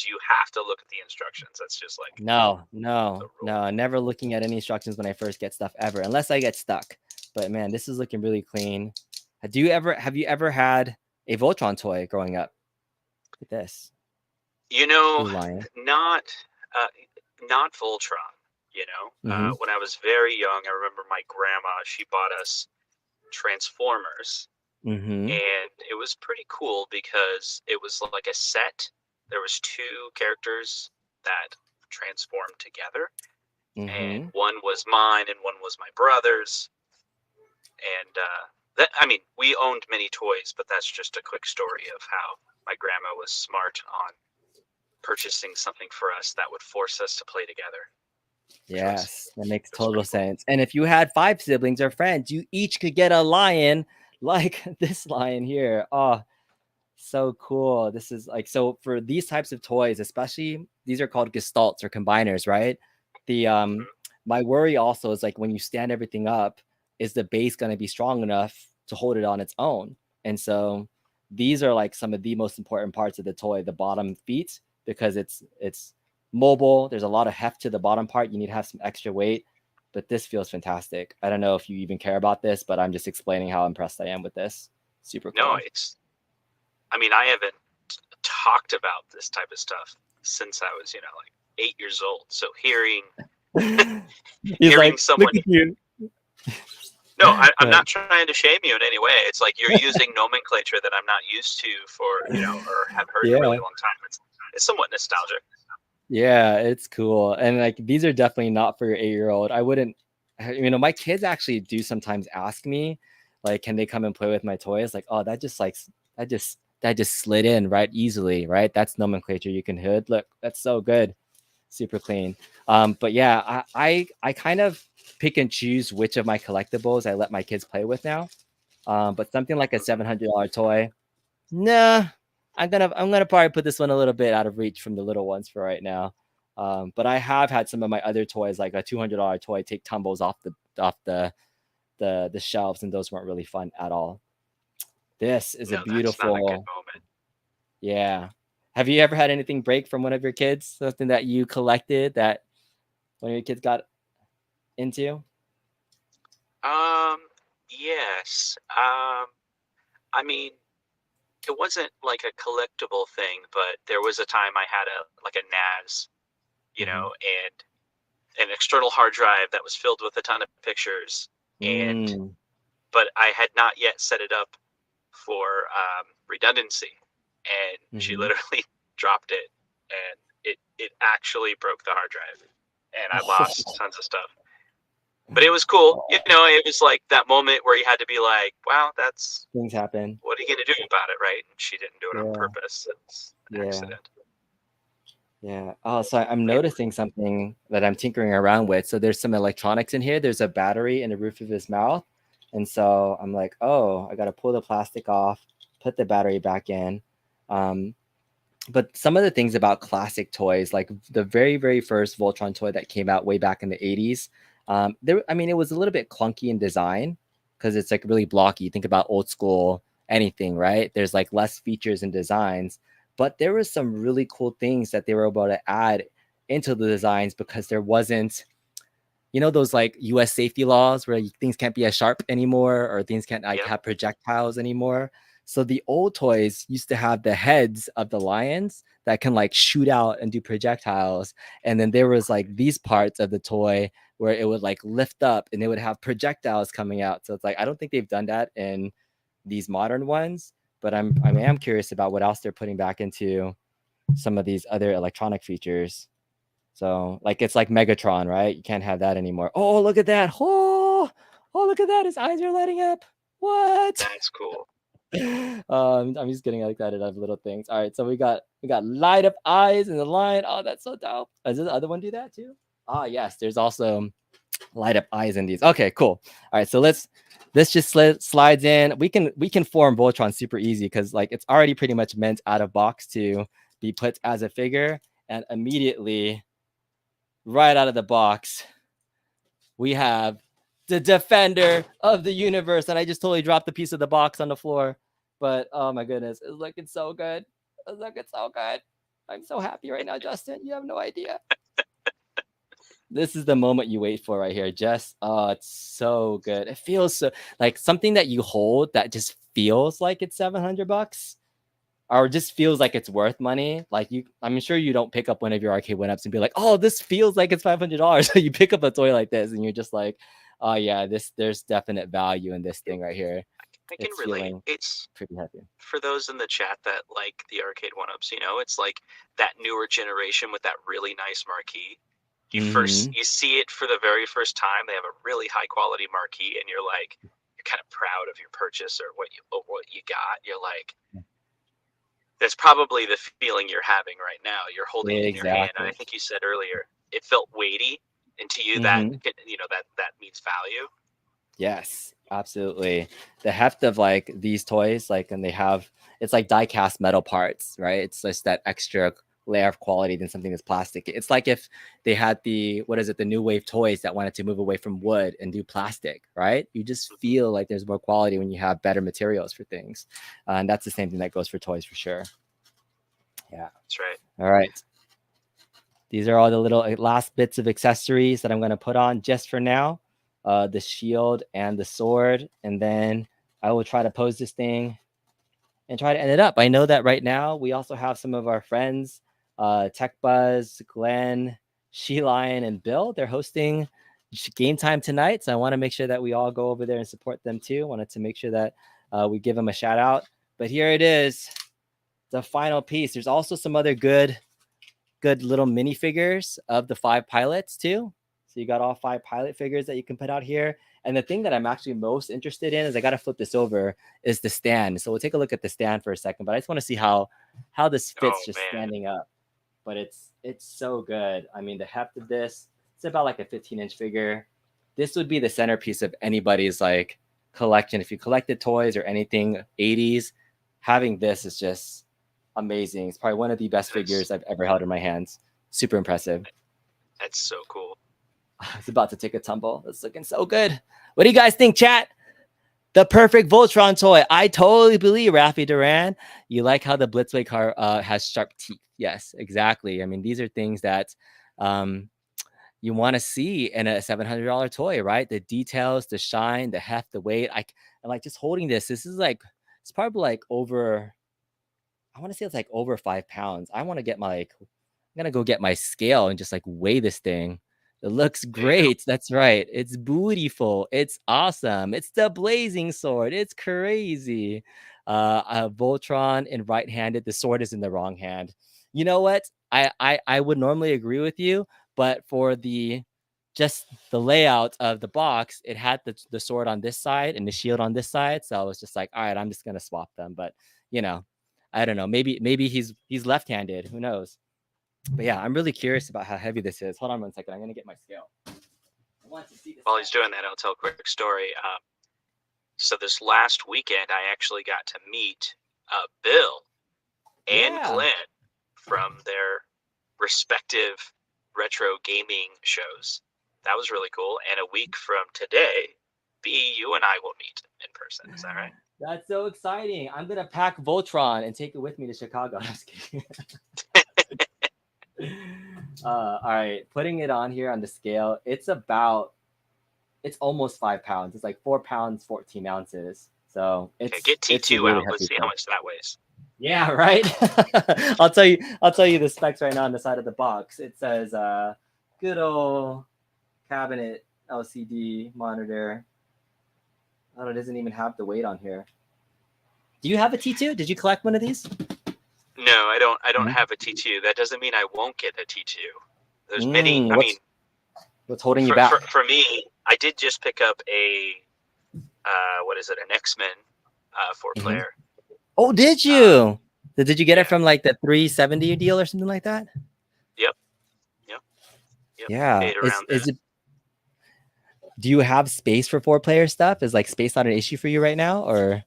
you have to look at the instructions. That's just like No. the rule. Never looking at any instructions when I first get stuff ever, unless I get stuck. But man, this is looking really clean. Have you ever had a Voltron toy growing up? Look at this blue lion. Not uh, not Voltron. Mm-hmm. When I was very young, I remember my grandma. She bought us Transformers. Mm-hmm. And it was pretty cool because it was like a set. There was two characters that transformed together, and Mm-hmm. one was mine and one was my brother's. And we owned many toys, but that's just a quick story of how my grandma was smart on purchasing something for us that would force us to play together. Yes, that makes total sense. And if you had 5 siblings or friends, you each could get a lion like this lion here. Oh, so cool. This is like, so for these types of toys, especially these are called gestalts or combiners, right? The my worry also is like when you stand everything up, is the base going to be strong enough to hold it on its own? And so these are like some of the most important parts of the toy, the bottom feet, because it's mobile. There's a lot of heft to the bottom part. You need to have some extra weight, but this feels fantastic. I don't know if you even care about this, but I'm just explaining how impressed I am with this. Super cool. No, I haven't talked about this type of stuff since I was, like 8 years old. So hearing like, someone. Look at you. No, I'm not trying to shame you in any way. It's like you're using nomenclature that I'm not used to or have heard in a really long time. It's somewhat nostalgic. Yeah, it's cool. And like these are definitely not for your 8-year-old. I wouldn't, my kids actually do sometimes ask me, like, can they come and play with my toys? Like, oh, that just slid in right easily, right? That's nomenclature you can hood. Look, that's so good. Super clean. But yeah, I kind of pick and choose which of my collectibles I let my kids play with now. But something like a $700 toy, nah, I'm gonna probably put this one a little bit out of reach from the little ones for right now. But I have had some of my other toys, like a $200 toy, take tumbles off the shelves, and those weren't really fun at all. This is a beautiful. That's not a good moment. Yeah. Have you ever had anything break from one of your kids? Something that you collected that one of your kids got into? Yes. It wasn't like a collectible thing, but there was a time I had a NAS, and an external hard drive that was filled with a ton of pictures, but I had not yet set it up for redundancy, and she literally dropped it, and it actually broke the hard drive, and I lost tons of stuff. But it was cool. It was like that moment where you had to be like, wow, that's things happen. What are you going to do about it, right? And she didn't do it on purpose. It's an accident. Yeah. Oh, so I'm noticing something that I'm tinkering around with. So there's some electronics in here. There's a battery in the roof of his mouth. And so I'm like, oh, I got to pull the plastic off, put the battery back in. But some of the things about classic toys, like the very, very first Voltron toy that came out way back in the 80s, it was a little bit clunky in design because it's like really blocky. Think about old school anything, right? There's like less features and designs, but there was some really cool things that they were able to add into the designs because there wasn't, those like US safety laws where things can't be as sharp anymore or things can't have projectiles anymore. So the old toys used to have the heads of the lions that can like shoot out and do projectiles. And then there was like these parts of the toy where it would like lift up and it would have projectiles coming out. So it's like, I don't think they've done that in these modern ones, but I'm curious about what else they're putting back into some of these other electronic features. So like it's like Megatron, right? You can't have that anymore. Oh, look at that. Look at that. His eyes are lighting up. What? That's cool. I'm just getting excited of little things. All right, so we got light up eyes in the line. Oh, that's so dope. Does the other one do that too? Ah, yes. There's also light up eyes in these. Okay, cool. All right, so let's just slides in. We can form Voltron super easy because like it's already pretty much meant out of box to be put as a figure, and immediately right out of the box we have the defender of the universe, and I just totally dropped the piece of the box on the floor, but oh my goodness, it's looking so good. It's looking so good. I'm so happy right now, Justin. You have no idea. This is the moment you wait for right here. Just it's so good. It feels so like something that you hold that just feels like it's $700 or just feels like it's worth money. Like I'm sure you don't pick up one of your Arcade1Ups and be like, oh, this feels like it's $500. So you pick up a toy like this and you're just like, oh yeah, there's definite value in this thing right here. I can relate. It's pretty happy. For those in the chat that like the Arcade1Ups, it's like that newer generation with that really nice marquee. You see it for the very first time. They have a really high quality marquee, and you're kind of proud of your purchase or what you got. You're like, that's probably the feeling you're having right now. You're holding it in your hand, and I think you said earlier it felt weighty, and to you that that means value. Yes, absolutely. The heft of like these toys, like, and it's like die cast metal parts, right? It's just that extra layer of quality than something that's plastic. It's like if they had the new wave toys that wanted to move away from wood and do plastic, right? You just feel like there's more quality when you have better materials for things, and that's the same thing that goes for toys for sure. Yeah, that's right. All right, these are all the little last bits of accessories that I'm going to put on just for now. The shield and the sword, and then I will try to pose this thing and try to end it up. I know that right now we also have some of our friends, Tech Buzz, Glenn, She Lion, and Bill. They're hosting game time tonight, so I want to make sure that we all go over there and support them too. Wanted to make sure that we give them a shout out. But here it is, the final piece. There's also some other good little minifigures of the 5 pilots too. So you got all 5 pilot figures that you can put out here. And the thing that I'm actually most interested in is I got to flip this over is the stand. So we'll take a look at the stand for a second, but I just want to see how this fits standing up. But it's so good. I mean, the heft of this, it's about like a 15-inch figure. This would be the centerpiece of anybody's like collection. If you collected toys or anything 80s, having this is just amazing. It's probably one of the best figures I've ever held in my hands. Super impressive. That's so cool. It's about to take a tumble. It's looking so good. What do you guys think, chat? The perfect Voltron toy. I totally believe, Rafi Duran. You like how the Blitzway car has sharp teeth. Yes, exactly. I mean, these are things that you want to see in a $700 toy, right? The details, the shine, the heft, the weight. I like just holding this. This is like, it's probably like over, I want to say it's like over 5 pounds. I want to get I'm going to go get my scale and just like weigh this thing. It looks great. That's right. It's beautiful. It's awesome. It's the blazing sword. It's crazy. Voltron in right-handed. The sword is in the wrong hand. You know what? I would normally agree with you, but for just the layout of the box, it had the sword on this side and the shield on this side. So I was just like, all right, I'm just gonna swap them. But I don't know. Maybe he's left-handed. Who knows? But yeah, I'm really curious about how heavy this is. Hold on 1 second. I'm going to get my scale. I want to see this. While he's doing that, I'll tell a quick story. So this last weekend, I actually got to meet Bill and Glenn from their respective retro gaming shows. That was really cool. And a week from today, B, you and I will meet in person. Is that right? That's so exciting. I'm going to pack Voltron and take it with me to Chicago. I'm just kidding. All right, putting it on here on the scale, it's almost 5 pounds. It's like 4 pounds 14 ounces. So it's get T2 really out. Let's see how much that weighs. Yeah, right. I'll tell you the specs right now on the side of the box. It says good old cabinet LCD monitor. Oh, it doesn't even have the weight on here. Do you have a T2? Did you collect one of these? No, I don't Mhm. have a T2. That doesn't mean I won't get a T2. There's many. I mean, What's holding you for, back? for for me, I did just pick up a what is it? An X-Men 4-player. Oh, did Uh, you? Did you get it yeah. from like the 370 deal or something like that? Yep. Yep. Yep. Yeah. Paid around Is that. it? Do you have space for 4-player stuff? Is like space not an issue for you right now, or?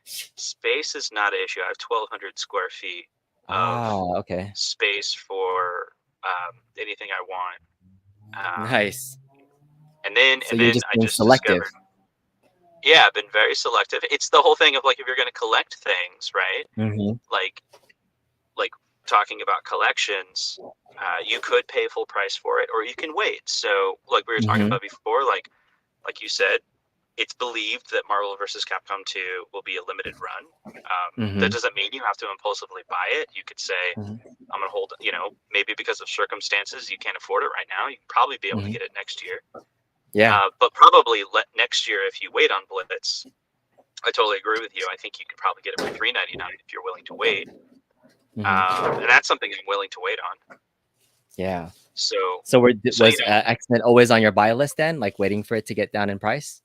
Space is not an issue. I have 1,200 square feet of Okay. space for anything I want. Nice. And then So you're just I being just selective. discovered. Yeah, I've been very selective. It's the whole thing of like if you're going to collect things, right? Mm-hmm. Like talking about collections, you could pay full price for it, or you can wait. So like we were talking Mm-hmm. about before, like you said, it's believed that Marvel vs. Capcom 2 will be a limited run. Mm-hmm. That doesn't mean you have to impulsively buy it. You could say, I'm going to hold, maybe because of circumstances, you can't afford it right now. You can probably be able to get it next year. Yeah. But probably next year, if you wait on Blitz, I totally agree with you. I think you could probably get it for $3.99 if you're willing to wait. And that's something I'm willing to wait on. Yeah. So Was X-Men always on your buy list then, like waiting for it to get down in price?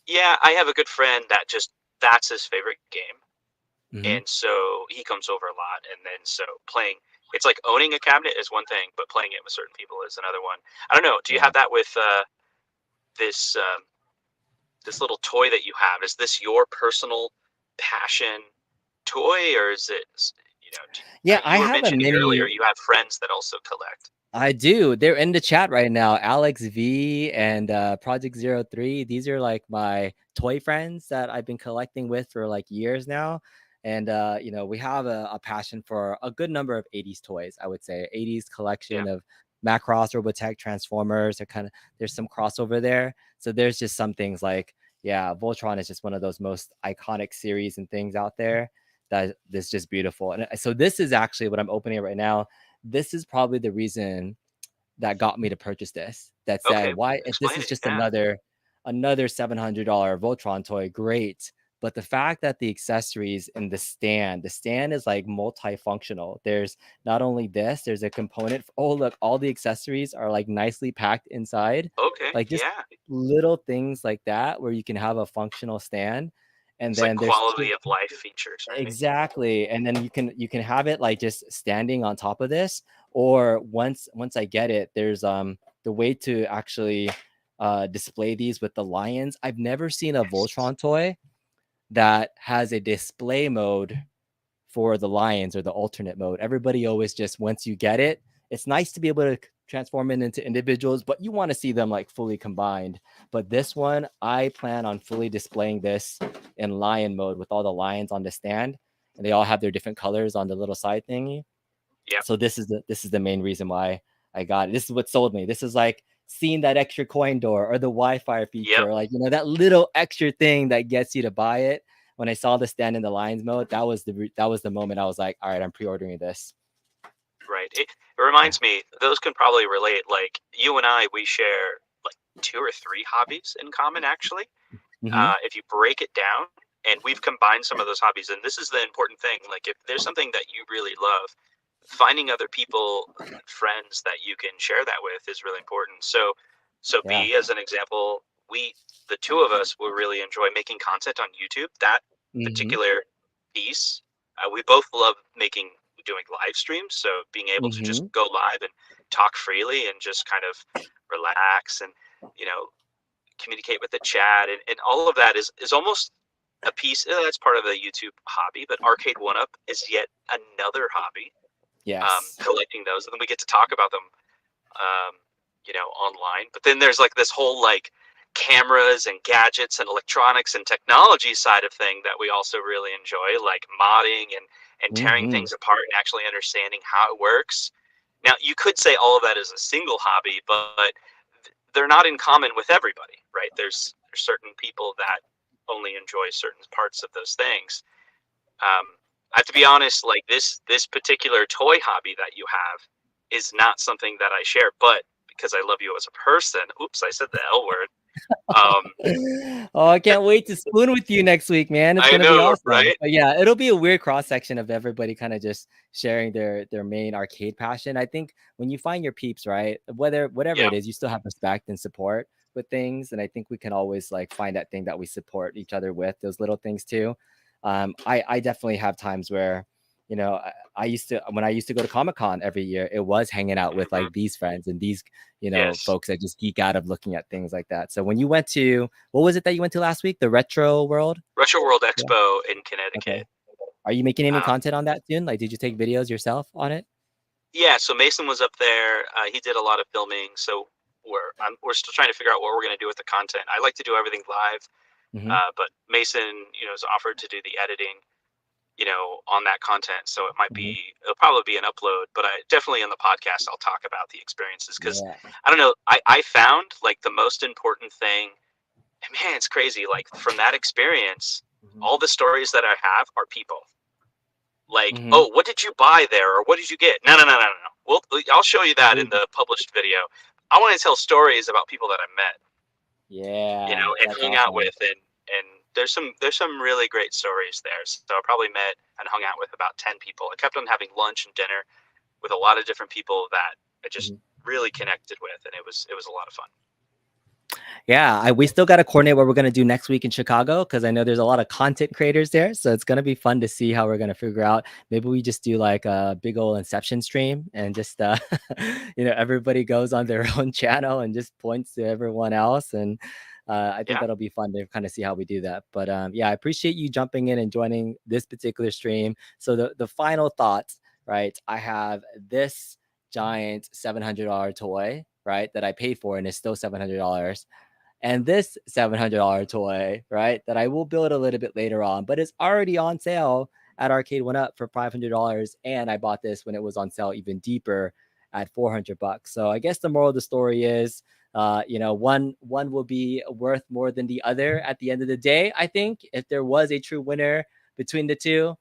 yeah, I have a good friend that's his favorite game. And so he comes over a lot. And then so playing, it's like owning a cabinet is one thing, but playing it with certain people is another one. I don't know. Do you have that with this this little toy that you have? Is this your personal passion toy, or is it, Yeah, I you were have a mentioning earlier mini. you have friends that also collect. I do. They're in the chat right now. Alex V and Project 03. These are like my toy friends that I've been collecting with for like years now. And we have a passion for a good number of 80s toys, I would say. 80s collection of Macross, Robotech, Transformers. There's some crossover there. So there's just some things like, yeah, Voltron is just one of those most iconic series and things out there that is just beautiful. And so this is actually what I'm opening right now. This is probably the reason that got me to purchase this. That said, Okay, why if this explain is it. just Yeah. another $700 Voltron toy, great. But the fact that the accessories in the stand is like multifunctional. There's not only this, there's a component. Oh, look, all the accessories are like nicely packed inside. Okay. Like just Yeah. little things like that where you can have a functional stand. And It's like then there's quality of life features, right? exactly. And then you can have it like just standing on top of this, or once I get it, there's the way to actually display these with the lions. I've never seen a Voltron toy that has a display mode for the lions or the alternate mode. Everybody always just, once you get it, it's nice to be able to transform it into individuals, but you want to see them like fully combined. But this one, I plan on fully displaying this in lion mode with all the lions on the stand, and they all have their different colors on the little side thingy. Yeah. So this is the main reason why I got it. This is what sold me. This is like seeing that extra coin door or the Wi-Fi feature, like that little extra thing that gets you to buy it. When I saw the stand in the lions mode, that was the moment I was like, all right, I'm pre-ordering this. Right. It reminds me, those can probably relate. Like you and I, we share like 2 or 3 hobbies in common, actually. If you break it down, and we've combined some of those hobbies, and this is the important thing. Like if there's something that you really love, finding other people, friends that you can share that with is really important. So B, as an example, the two of us will really enjoy making content on YouTube. That particular piece, we both love doing live streams. So being able to just go live and talk freely and just kind of relax and, communicate with the chat and all of that is almost a piece that's part of the YouTube hobby, but Arcade1Up is yet another hobby. Yes. Collecting those, and then we get to talk about them, online. But then there's like this whole like cameras and gadgets and electronics and technology side of thing that we also really enjoy, like modding and tearing things apart and actually understanding how it works. Now, you could say all of that is a single hobby, but they're not in common with everybody, right? There's certain people that only enjoy certain parts of those things. I have to be honest, like this particular toy hobby that you have is not something that I share, but because I love you as a person, oops, I said the L word. Oh, I can't wait to spoon with you next week, man. It's I gonna be know, awesome. right? But yeah, it'll be a weird cross section of everybody kind of just sharing their main arcade passion. I think when you find your peeps, right, whatever Yeah. it is, you still have respect and support with things, and I think we can always like find that thing that we support each other with, those little things too. I definitely have times where, you know, I used to, when I used to go to Comic-Con every year, it was hanging out with like these friends and these, you know, Yes. folks that just geek out of looking at things like that. So when you went to, what was it that you went to last week? The Retro World? Retro World Yeah. Expo in Okay. Connecticut. Are you making any Um, content on that soon? Like, did you take videos yourself on it? Yeah, so Mason was up there. He did a lot of filming. So we're still trying to figure out what we're going to do with the content. I like to do everything live, Mm-hmm. but Mason, has offered to do the editing, on that content. So Mm-hmm. it'll probably be an upload, but I definitely in the podcast I'll talk about the experiences because Yeah. I don't know. I found like the most important thing. And man, it's crazy. Like from that experience, Mm-hmm. all the stories that I have are people. Like, Mm-hmm. oh, what did you buy there, or what did you get? No. I'll show you that in the published video. I want to tell stories about people that I met, Yeah, and that's hung out awesome. with, and there's some really great stories there. So I probably met and hung out with about 10 people. I kept on having lunch and dinner with a lot of different people that I just really connected with, and it was a lot of fun. Yeah, we still got to coordinate what we're going to do next week in Chicago because I know there's a lot of content creators there. So it's going to be fun to see how we're going to figure out. Maybe we just do like a big old Inception stream and just, everybody goes on their own channel and just points to everyone else. And I think Yeah. that'll be fun to kind of see how we do that. But yeah, I appreciate you jumping in and joining this particular stream. So the final thoughts, right? I have this giant $700 toy, right, that I paid for and it's still $700. And this $700 toy, right, that I will build a little bit later on, but it's already on sale at Arcade1Up for $500. And I bought this when it was on sale even deeper at $400. So I guess the moral of the story is, one will be worth more than the other at the end of the day. I think if there was a true winner between the two,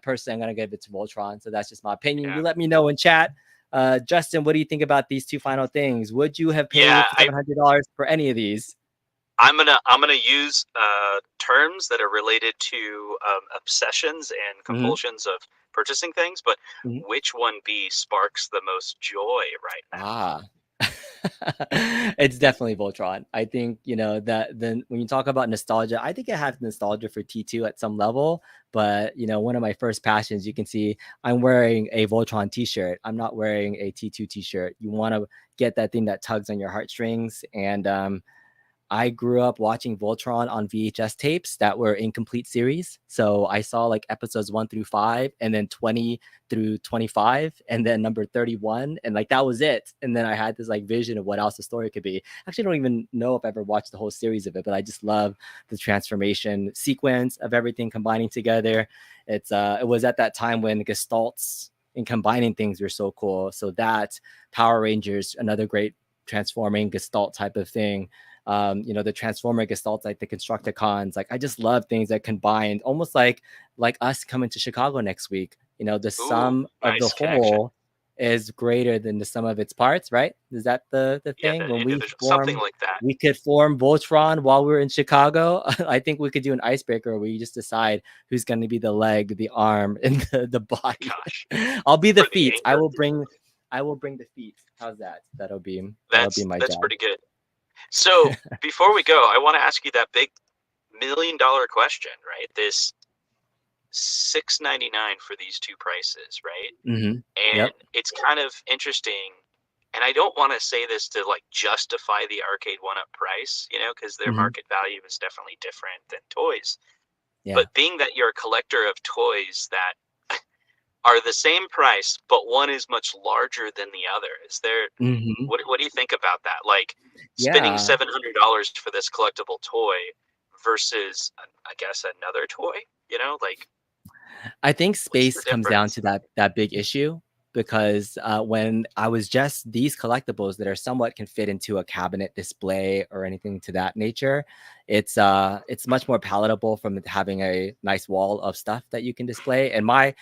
personally, I'm gonna give it to Voltron. So that's just my opinion. Yeah. You let me know in chat. Justin, what do you think about these two final things? Would you have paid Yeah, $700 for any of these? I'm gonna use terms that are related to obsessions and compulsions of purchasing things, but Mhm. which one B sparks the most joy right now? Ah, it's definitely Voltron. I think, that then when you talk about nostalgia, I think I have nostalgia for T2 at some level, but one of my first passions, you can see I'm wearing a Voltron t-shirt. I'm not wearing a T2 t-shirt. You want to get that thing that tugs on your heartstrings. And I grew up watching Voltron on VHS tapes that were incomplete series. So I saw like episodes 1 through 5 and then 20 through 25 and then number 31. And like that was it. And then I had this like vision of what else the story could be. Actually, I don't even know if I ever watched the whole series of it, but I just love the transformation sequence of everything combining together. It was at that time when gestalts and combining things were so cool. So that Power Rangers, another great transforming gestalt type of thing. The Transformer gestalts, like the Constructicons. Like I just love things that combined, almost like us coming to Chicago next week. The Ooh, sum of the nice connection. whole is greater than the sum of its parts, right? Is that the Yeah, thing? the When we individual, something form, like that. we could form Voltron while we're in Chicago. I think we could do an icebreaker where you just decide who's going to be the leg, the arm, and the body. Gosh, I'll be the for the feet. I anger. will bring the feet. How's that? That'll be That's my job. pretty good. So before we go, I want to ask you that big $1 million question, right? This $6.99 for these two prices, right? Mm-hmm. And Yep. it's kind of interesting. And I don't want to say this to like justify the Arcade1Up price, because their Mm-hmm. market value is definitely different than toys. Yeah. But being that you're a collector of toys that are the same price, but one is much larger than the other, is there? Mm-hmm. What do you think about that? Like spending Yeah. $700 for this collectible toy versus, I guess, another toy. Like I think what's the space comes down difference? to that big issue because when I was just these collectibles that are somewhat can fit into a cabinet display or anything to that nature, it's much more palatable from having a nice wall of stuff that you can display. And my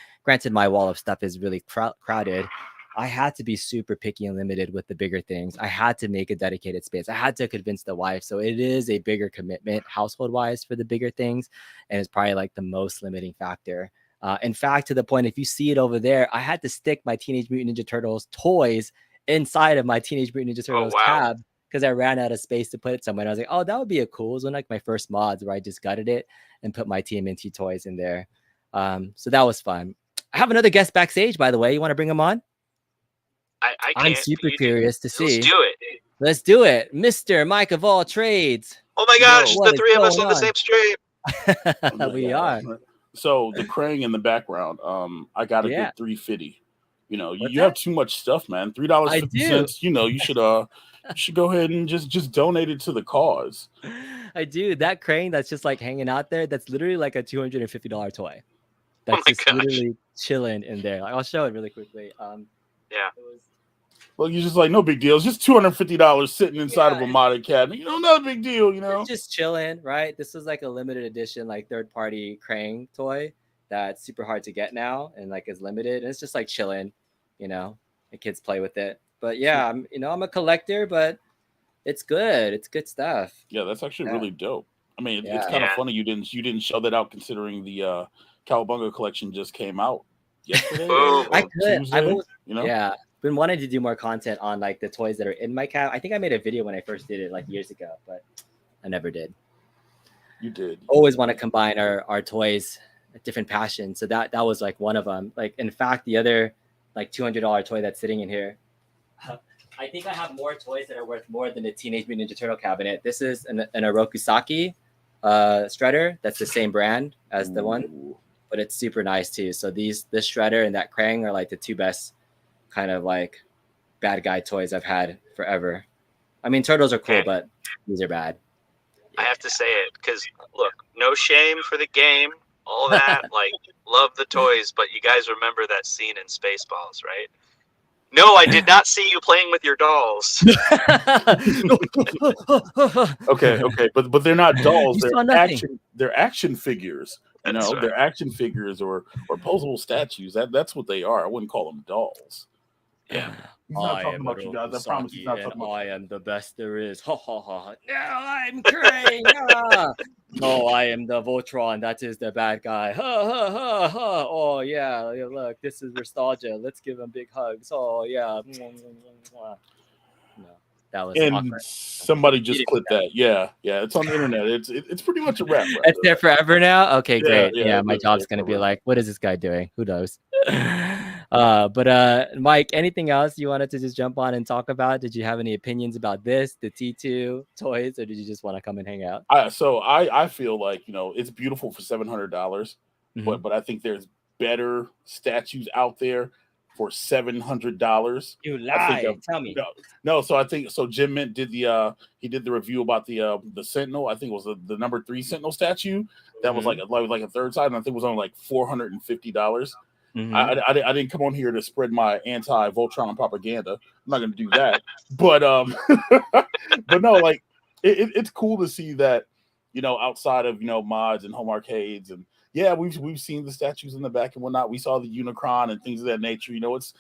wall of stuff is really crowded. I had to be super picky and limited with the bigger things. I had to make a dedicated space. I had to convince the wife. So it is a bigger commitment household wise for the bigger things. And it's probably like the most limiting factor. In fact, to the point, if you see it over there, I had to stick my Teenage Mutant Ninja Turtles toys inside of my Teenage Mutant Ninja Turtles tab because I ran out of space to put it somewhere. And I was like, oh, that would be a cool. It was one of like my first mods where I just gutted it and put my TMNT toys in there. So that was fun. I have another guest backstage, by the way. You want to bring him on? I'm super curious to see. Let's do it. Let's do it. Mr. Mike of all trades. Oh my gosh, the three of us on the same stream. We are. So the Krang in the background, I got a good 350. You know, you have too much stuff, man. $3.50. You know, you should go ahead and just donate it to the cause. I do. That Krang that's just like hanging out there, that's literally like a $250 toy. That's just literally chilling in there. Like, I'll show it really quickly. Well, you're just like, no big deal. It's just $250 sitting inside of a modded cabinet. You know, not a big deal, you know? It's just chilling, right? This is like a limited edition, like third-party Krang toy that's super hard to get now and like is limited. And it's just like chilling, you know, the kids play with it. But yeah, I'm a collector, but it's good. It's good stuff. Yeah, that's actually really dope. I mean, it's kind of funny you didn't show that out considering the Cowabunga collection just came out yesterday. I could. Tuesday, you know? Yeah. Been wanting to do more content on like the toys that are in my cab. I think I made a video when I first did it like years ago, but I never did. You did. Always want to combine our toys, different passions. So that was like one of them. Like in fact, the other like $200 toy that's sitting in here. I think I have more toys that are worth more than the Teenage Mutant Ninja Turtle cabinet. This is an Orokusaki shredder. That's the same brand as the one, but it's super nice too. So this shredder and that Krang are like the two best kind of like bad guy toys I've had forever. I mean, turtles are cool, but these are bad. I have to say it because look, no shame for the game, all that. Like, love the toys, but you guys remember that scene in Spaceballs, right? No, I did not see you playing with your dolls. Okay, but they're not dolls. They're action figures. You know, they're action figures or posable statues. That's what they are. I wouldn't call them dolls. Yeah. He's not talking about you guys. I promise he's not talking about I am the best there is. Ha ha ha. No, I'm Krang. No, I am the Voltron. That is the bad guy. Ha ha ha ha. Oh yeah, look, this is nostalgia. Let's give him big hugs. Oh yeah. No, that was awkward. Somebody just clipped that. Yeah, it's on the internet. It's pretty much a wrap. Right it's there forever now. Okay, great. Yeah, my job's gonna be like, what is this guy doing? Who knows? But Mike, anything else you wanted to just jump on and talk about? Did you have any opinions about this, the T2 toys, or did you just want to come and hang out? So I feel like, you know, it's beautiful for $700, but I think there's better statues out there for $700. You lie. Tell me. No. So I think Jim Mint did the review about the Sentinel. I think it was the number 3 Sentinel statue that was like a third side, and I think it was only like $450. I didn't come on here to spread my anti-Voltron propaganda. I'm not going to do that. but but no, like it's cool to see that, you know, outside of, you know, mods and home arcades, and we've seen the statues in the back and whatnot. We saw the Unicron and things of that nature. You know, it's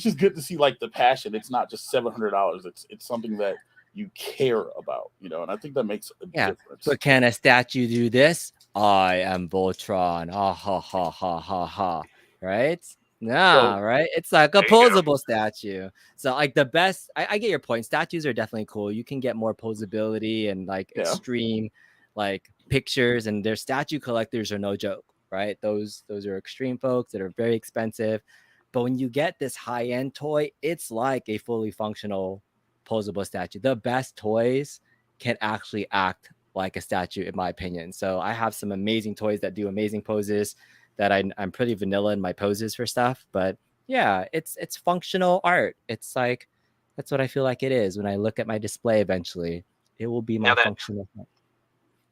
just good to see like the passion. It's not just $700. It's something that you care about, you know, and I think that makes a difference. But can a statue do this? I am Voltron. Ha ha ha ha ha ha. Right? Right? It's like a posable statue. So like the best, I get your point. Statues are definitely cool. You can get more posability and like extreme like pictures, and their statue collectors are no joke, right? Those are extreme folks that are very expensive. But when you get this high-end toy, it's like a fully functional posable statue. The best toys can actually act like a statue, in my opinion. So I have some amazing toys that do amazing poses that I'm pretty vanilla in my poses for stuff. But yeah, it's functional art. It's like, that's what I feel like it is. When I look at my display eventually, it will be my functional art.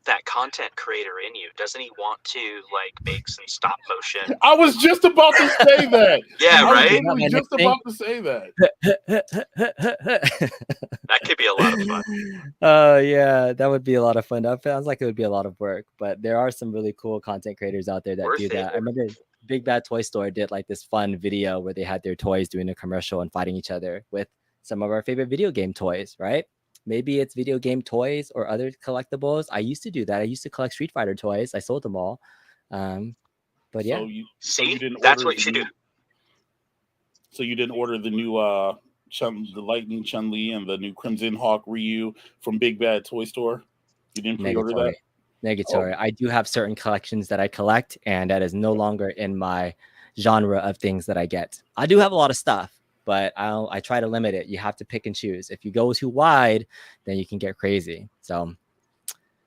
That content creator in you, doesn't he want to like make some stop motion? I was just about to say that. Yeah, right. I was just about to say that. That could be a lot of fun. Yeah, that would be a lot of fun. That sounds like it would be a lot of work, but there are some really cool content creators out there that do that. I remember Big Bad Toy Store did like this fun video where they had their toys doing a commercial and fighting each other with some of our favorite video game toys, right? Maybe it's video game toys or other collectibles. I used to do that. I used to collect Street Fighter toys. I sold them all. But yeah. So you didn't That's order what you should do. So you didn't order the new the Lightning Chun-Li and the new Crimson Hawk Ryu from Big Bad Toy Store? You didn't pre-order that? Negatory. I do have certain collections that I collect, and that is no longer in my genre of things that I get. I do have a lot of stuff, but I try to limit it. You have to pick and choose. If you go too wide, then you can get crazy. So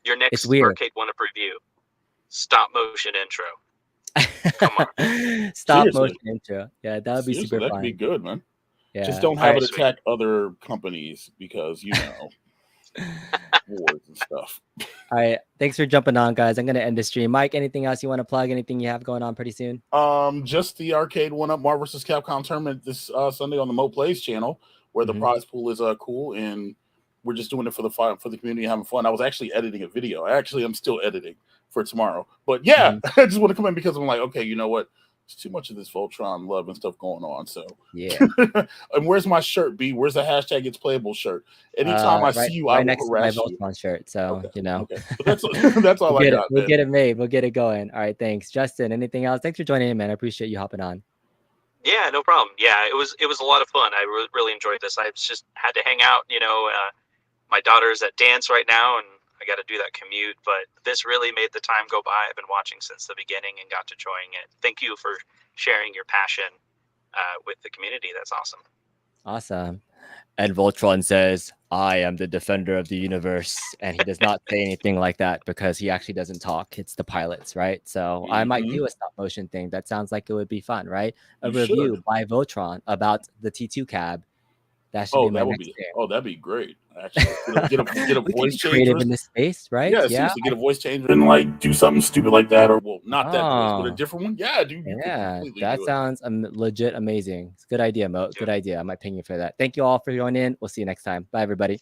your next it's weird. Arcade1Up review, stop motion intro. Come on. Stop Seriously. motion intro. Yeah, that would be super That fun. could be good, man. Yeah. Just don't have All it attack other companies because, you know, wars and stuff. All right. Thanks for jumping on, guys. I'm going to end the stream. Mike, anything else you want to plug? Anything you have going on pretty soon? Just the Arcade1Up Marvel vs. Capcom tournament this Sunday on the Mo Plays channel, where the prize pool is cool, and we're just doing it for the community, having fun. I was actually editing a video. I'm still editing for tomorrow. But yeah, I just want to come in because I'm like, okay, you know what? There's too much of this Voltron love and stuff going on. So yeah. And where's my shirt, B? Where's the hashtag It's Playable shirt? Anytime I see you, I will harass you. My Voltron shirt. So you know, that's all I got. We'll get it made. We'll get it going. All right. Thanks, Justin. Anything else? Thanks for joining in, man. I appreciate you hopping on. Yeah, no problem. Yeah, it was a lot of fun. I really enjoyed this. I just had to hang out. You know, my daughter's at dance right now, and I got to do that commute. But this really made the time go by. I've been watching since the beginning and got to enjoying it. Thank you for sharing your passion with the community. That's awesome. Awesome. And Voltron says, I am the defender of the universe. And he does not say anything like that because he actually doesn't talk. It's the pilots, right? So I might do a stop motion thing. That sounds like it would be fun, right? A review by Voltron about the T2 cab. That should be my next thing. Oh, that'd be great. Actually, get a voice changer. Creative in this space, right? Yeah, seriously, get a voice changer and like do something stupid like that, or not that voice, but a different one. Yeah, dude. Yeah, that sounds legit amazing. It's a good idea, Mo. Good idea. I might ping you for that. Thank you all for joining in. We'll see you next time. Bye, everybody.